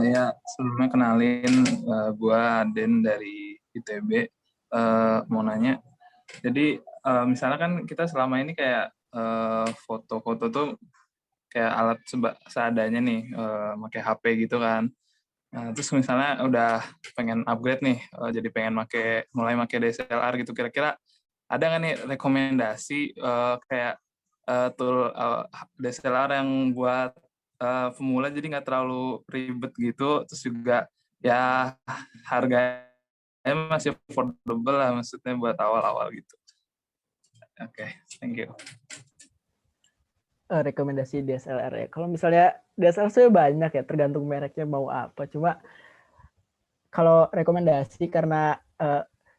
Ya sebelumnya kenalin, gua Aden dari ITB. Mau nanya, jadi misalnya kan kita selama ini kayak foto-foto tuh kayak alat seadanya nih, pakai HP gitu kan. Nah, terus misalnya udah pengen upgrade nih, jadi pengen mulai pakai DSLR gitu. Kira-kira ada nggak nih rekomendasi kayak tool DSLR yang buat pemula jadi nggak terlalu ribet gitu, terus juga ya harganya masih affordable lah, maksudnya buat awal-awal gitu. Oke, thank you. Rekomendasi DSLR ya. Kalau misalnya DSLR saya banyak ya, tergantung mereknya mau apa. Cuma kalau rekomendasi karena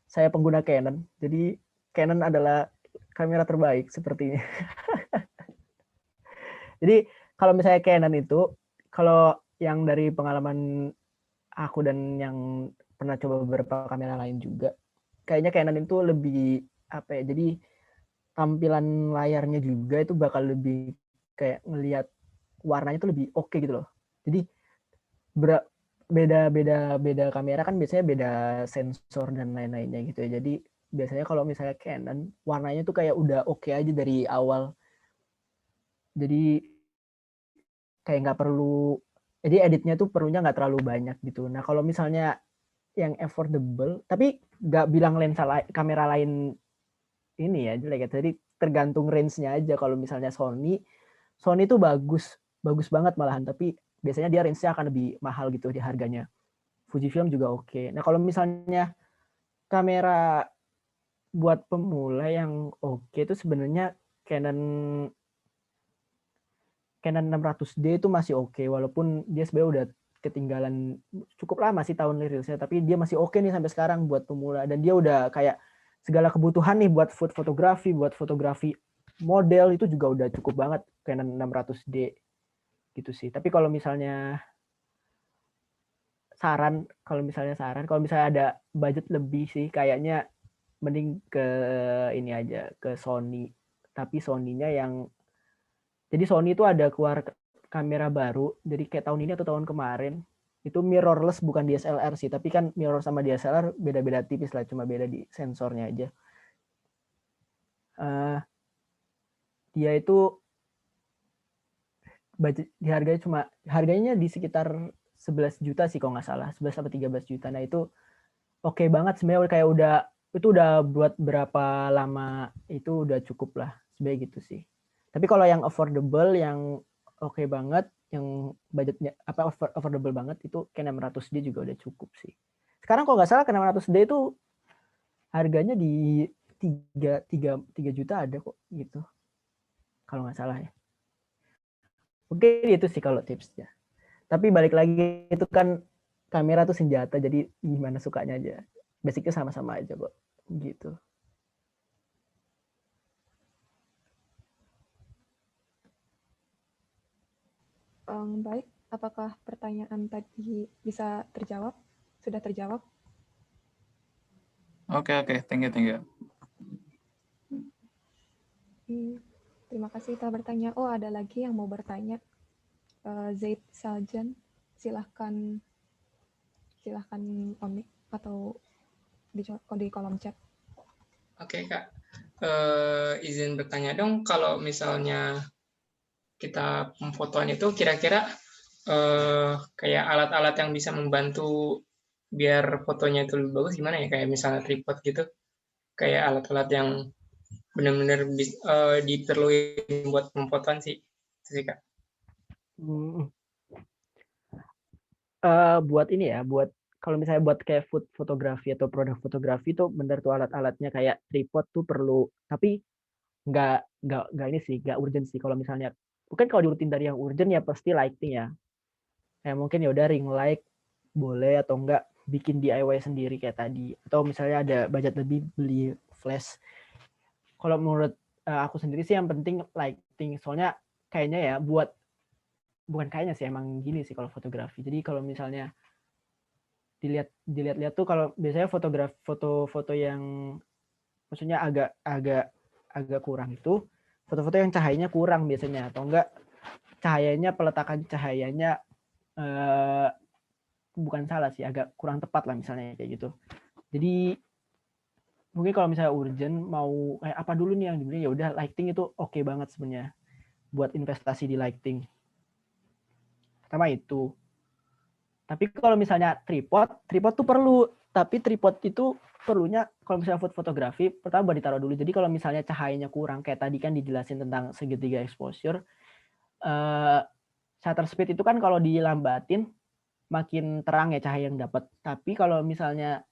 saya pengguna Canon, jadi Canon adalah kamera terbaik sepertinya. Jadi kalau misalnya Canon itu, kalau yang dari pengalaman aku dan yang pernah coba beberapa kamera lain juga, kayaknya Canon itu lebih apa ya? Jadi tampilan layarnya juga itu bakal lebih kayak ngelihat warnanya itu lebih oke gitu loh. Jadi beda kamera kan biasanya beda sensor dan lain-lainnya gitu ya. Jadi biasanya kalau misalnya Canon warnanya tuh kayak udah oke aja dari awal. Jadi kayak nggak perlu, jadi editnya tuh perlunya nggak terlalu banyak gitu. Nah kalau misalnya yang affordable, tapi nggak bilang kamera lain ini ya jelek ya. Jadi tergantung range-nya aja. Kalau misalnya Sony tuh bagus banget malahan. Tapi biasanya dia range-nya akan lebih mahal gitu di harganya. Fujifilm juga oke. Nah kalau misalnya kamera buat pemula yang oke itu sebenarnya Canon 600D itu masih oke, walaupun dia sebenarnya udah ketinggalan cukup lama sih tahun rilisnya, tapi dia masih oke nih sampai sekarang buat pemula, dan dia udah kayak segala kebutuhan nih buat buat fotografi model itu juga udah cukup banget Canon 600D gitu sih. Tapi kalau misalnya kalau misalnya ada budget lebih sih kayaknya mending ke ini aja, ke Sony. Tapi Sony-nya yang, jadi Sony itu ada keluar kamera baru, jadi kayak tahun ini atau tahun kemarin, itu mirrorless, bukan DSLR sih, tapi kan mirror sama DSLR beda-beda tipis lah, cuma beda di sensornya aja. Dia itu budget di harganya di sekitar 11 juta sih kalau nggak salah, 11 sampai 13 juta. Nah itu oke banget sebenarnya, kayak itu udah buat berapa lama itu udah cukup lah sebenarnya gitu sih. Tapi kalau yang affordable, yang oke banget, yang budgetnya affordable banget, itu Canon 600D juga udah cukup sih. Sekarang kalau nggak salah Canon 600D itu harganya di 3 juta ada kok gitu. Kalau nggak salah ya. Oke, itu sih kalau tipsnya. Tapi balik lagi, itu kan kamera tuh senjata, jadi gimana sukanya aja. Basicnya sama-sama aja kok gitu. Baik, apakah pertanyaan tadi bisa terjawab? Sudah terjawab? Oke, thank you. Terima kasih telah bertanya. Oh, ada lagi yang mau bertanya. Zaid Saljan, silahkan on mic atau di kolom chat. Oke Kak, izin bertanya dong, kalau misalnya kita pemfotoan itu kira-kira kayak alat-alat yang bisa membantu biar fotonya itu lebih bagus gimana ya, kayak misalnya tripod gitu, kayak alat-alat yang benar-benar diperluin buat pemfotoan sih, itu sih Kak. Buat ini ya, kalau misalnya buat kayak food fotografi atau produk fotografi tuh bener tuh alat-alatnya kayak tripod tuh perlu. Tapi nggak ini sih, nggak urgent sih. Kalau misalnya mungkin kalau diurutin dari yang urgent ya pasti lighting ya. Mungkin ya udah ring light boleh, atau enggak bikin DIY sendiri kayak tadi, atau misalnya ada budget lebih beli flash. Kalau menurut aku sendiri sih yang penting lighting, soalnya kayaknya ya bukan kayaknya sih, emang gini sih kalau fotografi. Jadi kalau misalnya dilihat-lihat tuh, kalau biasanya foto-foto yang maksudnya agak kurang itu foto-foto yang cahayanya kurang biasanya, atau enggak cahayanya, peletakan cahayanya bukan salah sih, agak kurang tepat lah misalnya kayak gitu. Jadi mungkin kalau misalnya urgent mau kayak apa dulu nih yang dibeli, ya udah lighting itu oke banget sebenarnya buat investasi di lighting. Pertama itu. Tapi kalau misalnya tripod tuh perlu, tapi tripod itu perlunya kalau misalnya fotografi pertama buat ditaruh dulu. Jadi kalau misalnya cahayanya kurang, kayak tadi kan dijelasin tentang segitiga exposure, shutter speed itu kan kalau dilambatin makin terang ya cahaya yang dapat. Tapi kalau misalnya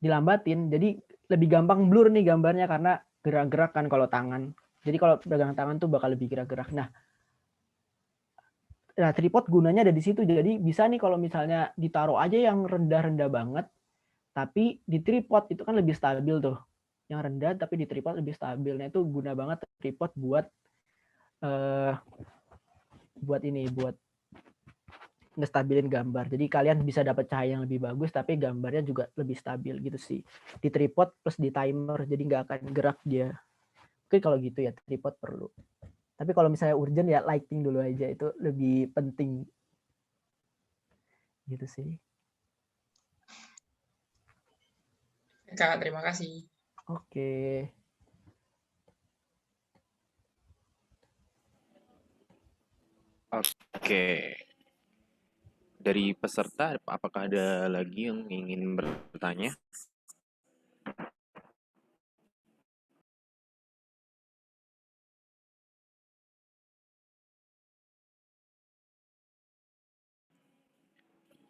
dilambatin, jadi lebih gampang blur nih gambarnya karena gerak-gerak kan kalau tangan. Jadi kalau pegangan tangan tuh bakal lebih gerak-gerak. Nah, tripod gunanya ada di situ. Jadi bisa nih kalau misalnya ditaruh aja yang rendah-rendah banget, tapi di tripod itu kan lebih stabil tuh. Yang rendah tapi di tripod lebih stabil. Nah, itu guna banget tripod buat ngestabilin gambar. Jadi kalian bisa dapat cahaya yang lebih bagus, tapi gambarnya juga lebih stabil gitu sih. Di tripod plus di timer, jadi nggak akan gerak dia. Oke, kalau gitu ya tripod perlu. Tapi kalau misalnya urgent ya lighting dulu aja, itu lebih penting. Gitu sih. Kak, terima kasih. Oke. Oke. Dari peserta, apakah ada lagi yang ingin bertanya?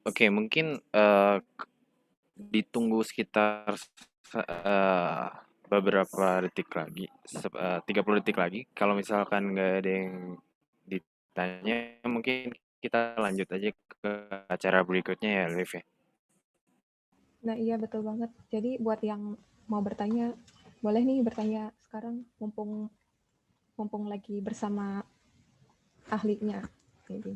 Oke, mungkin ditunggu sekitar beberapa detik lagi, 30 detik lagi. Kalau misalkan nggak ada yang ditanya, mungkin kita lanjut aja ke acara berikutnya ya, Liv ya. Nah iya betul banget. Jadi buat yang mau bertanya, boleh nih bertanya sekarang, mumpung lagi bersama ahlinya. Jadi.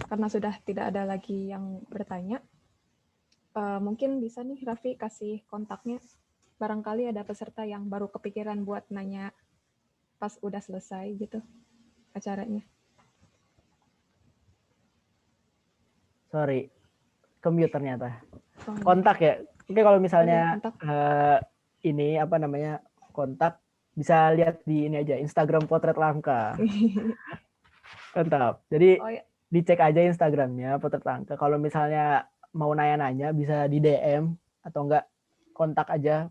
Karena sudah tidak ada lagi yang bertanya, mungkin bisa nih Raffi kasih kontaknya. Barangkali ada peserta yang baru kepikiran buat nanya pas udah selesai gitu acaranya. Sorry, commute ternyata. Kontak ya. Oke, kalau misalnya ini apa namanya kontak, bisa lihat di ini aja, Instagram Potret Langka. Mantap. Jadi dicek aja Instagramnya Potret Langka. Kalau misalnya mau nanya-nanya bisa di DM atau enggak kontak aja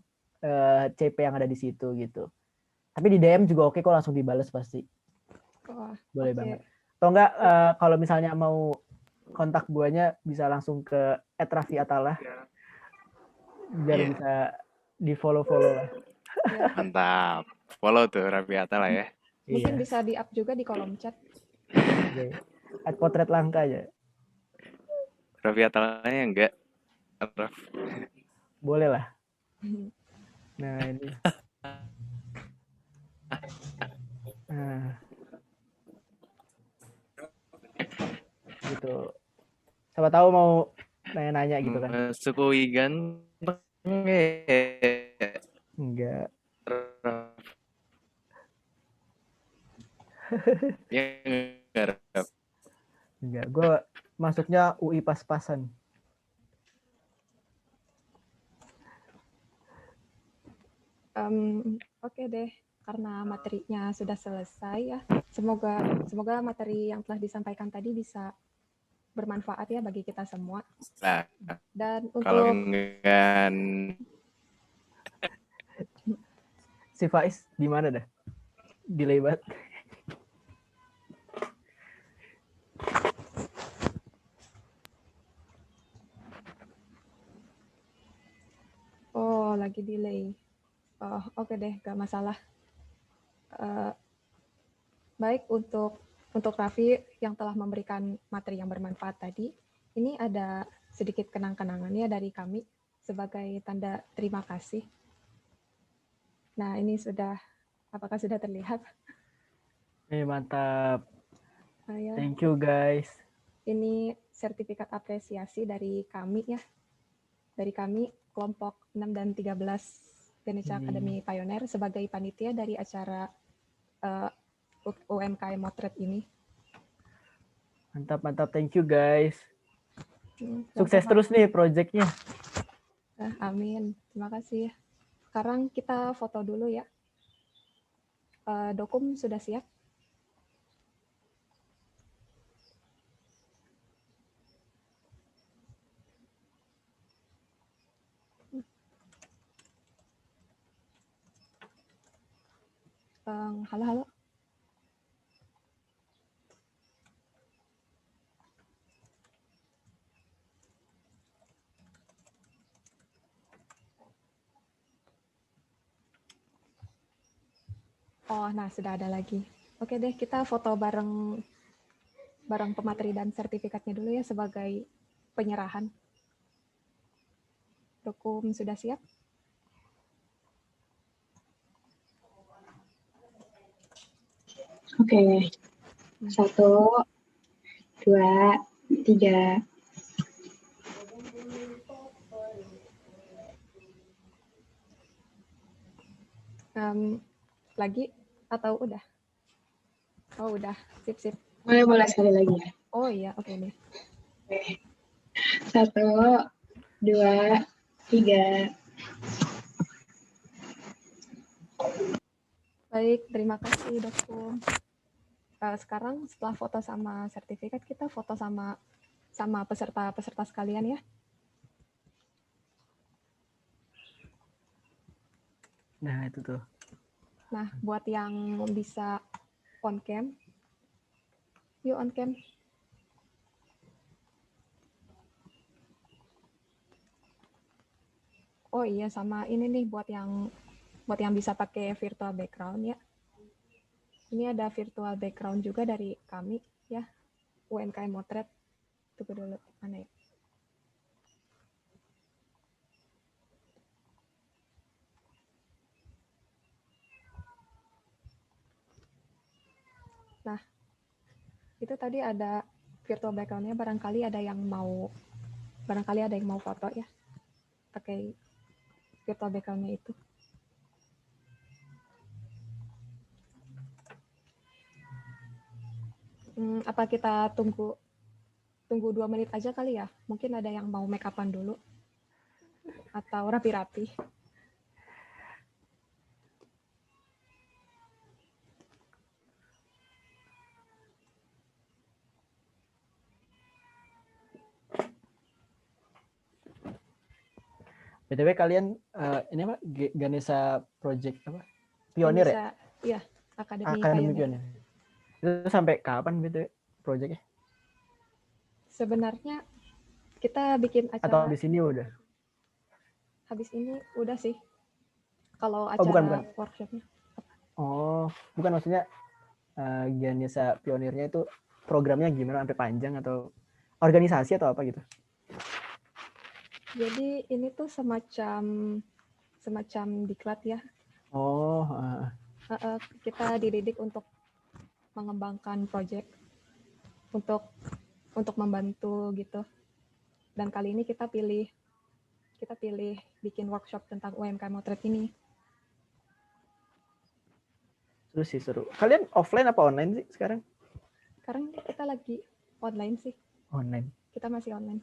CP yang ada di situ gitu. Tapi di DM juga oke kok, langsung dibales pasti. Boleh banget. Atau enggak kalau misalnya mau kontak guanya bisa langsung ke @raffi_atala biar bisa di follow lah. Mantap. Follow tuh Raffi Atala ya. Mungkin bisa di up juga di kolom chat. Oke. Potret Langka aja. Raffi Atalanya enggak. Boleh lah. Nah ini. Nah. Gitu. Siapa tahu mau nanya-nanya gitu kan. Sukui ganteng. Enggak. Enggak, gue masuknya UI pas-pasan. Oke deh, karena materinya sudah selesai ya. Semoga materi yang telah disampaikan tadi bisa bermanfaat ya bagi kita semua. Nah, Dan kalau untuk enggak Si Faiz gimana dah? Delay banget. oh lagi delay. Oh, oke deh, gak masalah. Eh, baik untuk Raffi yang telah memberikan materi yang bermanfaat tadi. Ini ada sedikit kenang-kenangannya dari kami sebagai tanda terima kasih. Nah, ini apakah sudah terlihat? Mantap. Ya, Thank you guys. ini sertifikat apresiasi dari kami ya. Dari kami kelompok 6 dan 13 Ganesha Academy Pioneer sebagai panitia dari acara UMKM Motret ini. Mantap. Thank you guys. Sukses Sama-sama. terus nih projectnya. Amin. Terima kasih. Sekarang kita foto dulu ya. Dokum sudah siap? Halo. Oh, nah sudah ada lagi. Oke deh, kita foto bareng pemateri dan sertifikatnya dulu ya sebagai penyerahan. Dokum sudah siap? Oke. 1, 2, 3. Lagi atau udah? Oh udah, sip. Boleh sekali lagi ya. Oh iya, oke deh. 1, 2, 3. Baik, terima kasih Dokum. Sekarang setelah foto sama sertifikat, kita foto sama peserta sekalian ya. Nah, itu tuh. Nah, buat yang bisa on cam, yuk on cam. Oh iya, sama ini nih buat yang bisa pakai virtual background ya. Ini ada virtual background juga dari kami ya, UMKM Motret. Tunggu dulu, mana ya? Nah, itu tadi ada virtual background-nya, barangkali ada yang mau foto ya, pakai virtual background-nya itu. Apa kita tunggu 2 menit aja kali ya? Mungkin ada yang mau make up-an dulu. Atau rapi-rapi. BTW kalian ini apa? Ganesha Project apa? Pionir ya? Iya, Akademi Pionir. Itu sampai kapan BTW projectnya? Sebenarnya kita bikin acara. Atau di sini udah? Habis ini udah sih. Kalau acara bukan. workshopnya. Oh, bukan, maksudnya Ganesha Pionirnya itu programnya gimana, sampai panjang atau organisasi atau apa gitu? Jadi ini tuh semacam diklat ya. Oh. Kita dididik untuk mengembangkan project, untuk membantu gitu. Dan kali ini kita pilih bikin workshop tentang UMKM Motret ini. Seru. Kalian offline apa online sih sekarang? Sekarang kita lagi online sih. Online. Kita masih online.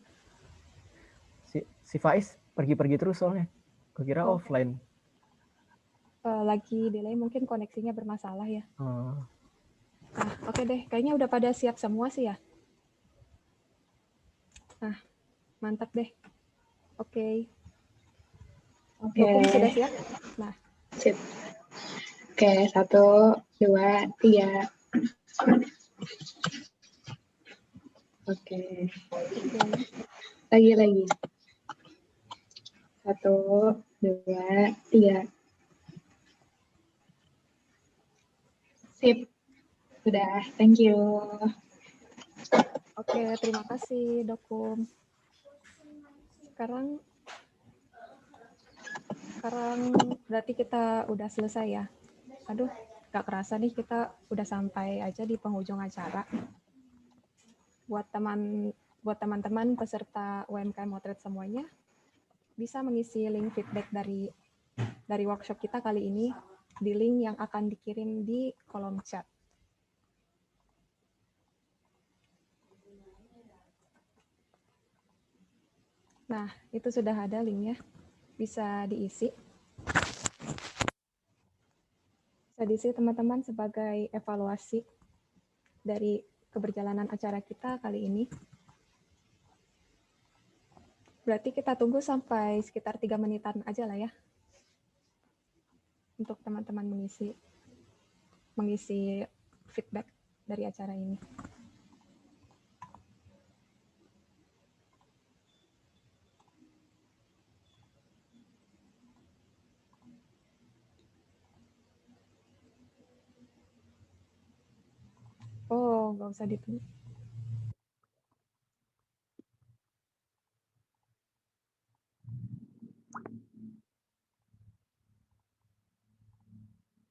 Si Faiz pergi-pergi terus soalnya. Kukira offline. Lagi delay, mungkin koneksinya bermasalah ya. Oh. Nah, oke deh. Kayaknya udah pada siap semua sih ya. Nah, mantap deh. Oke. Oke, Dokum sudah siap? Nah, sip. Oke, 1, 2, 3. Oke, oke. lagi. 1, 2, 3. Sip. Sudah, thank you. Oke, terima kasih Dokum. Sekarang berarti kita udah selesai ya. Aduh, gak kerasa nih kita udah sampai aja di penghujung acara. Buat teman-teman peserta UMKM Motret semuanya, bisa mengisi link feedback dari workshop kita kali ini di link yang akan dikirim di kolom chat. Nah, itu sudah ada linknya. Bisa diisi. Bisa diisi teman-teman sebagai evaluasi dari keberjalanan acara kita kali ini. Berarti kita tunggu sampai sekitar 3 menitan aja lah ya. Untuk teman-teman mengisi feedback dari acara ini. Oh, nggak usah ditunggu.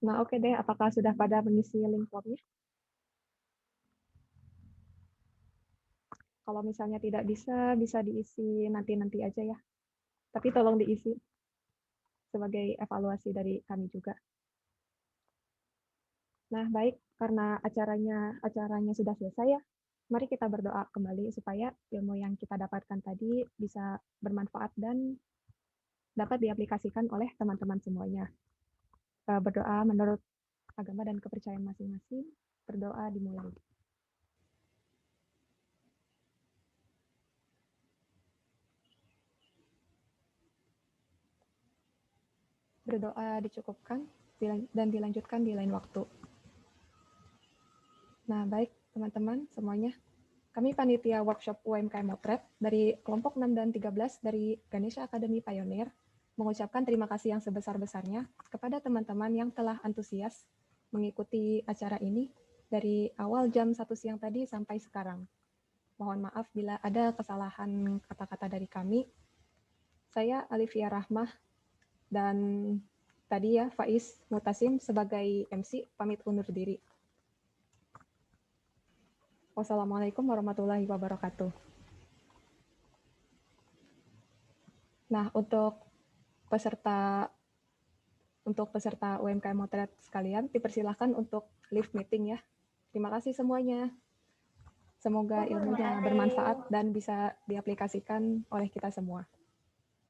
Nah, oke deh. Apakah sudah pada mengisi link formnya? Kalau misalnya tidak bisa diisi nanti-nanti aja ya. Tapi tolong diisi sebagai evaluasi dari kami juga. Nah, baik, karena acaranya sudah selesai ya. Mari kita berdoa kembali supaya ilmu yang kita dapatkan tadi bisa bermanfaat dan dapat diaplikasikan oleh teman-teman semuanya. Berdoa menurut agama dan kepercayaan masing-masing. Berdoa dimulai. Berdoa dicukupkan dan dilanjutkan di lain waktu. Nah, baik teman-teman semuanya. Kami panitia workshop UMKM Motret dari kelompok 6 dan 13 dari Ganesha Academy Pioneer mengucapkan terima kasih yang sebesar-besarnya kepada teman-teman yang telah antusias mengikuti acara ini dari awal jam 1 siang tadi sampai sekarang. Mohon maaf bila ada kesalahan kata-kata dari kami. Saya Alivia Rahmah dan tadi ya Faiz Mutasim sebagai MC pamit undur diri. Wassalamualaikum warahmatullahi wabarakatuh. Nah, untuk peserta UMKM Motret sekalian, dipersilahkan untuk live meeting ya. Terima kasih semuanya. Semoga ilmunya bermanfaat dan bisa diaplikasikan oleh kita semua.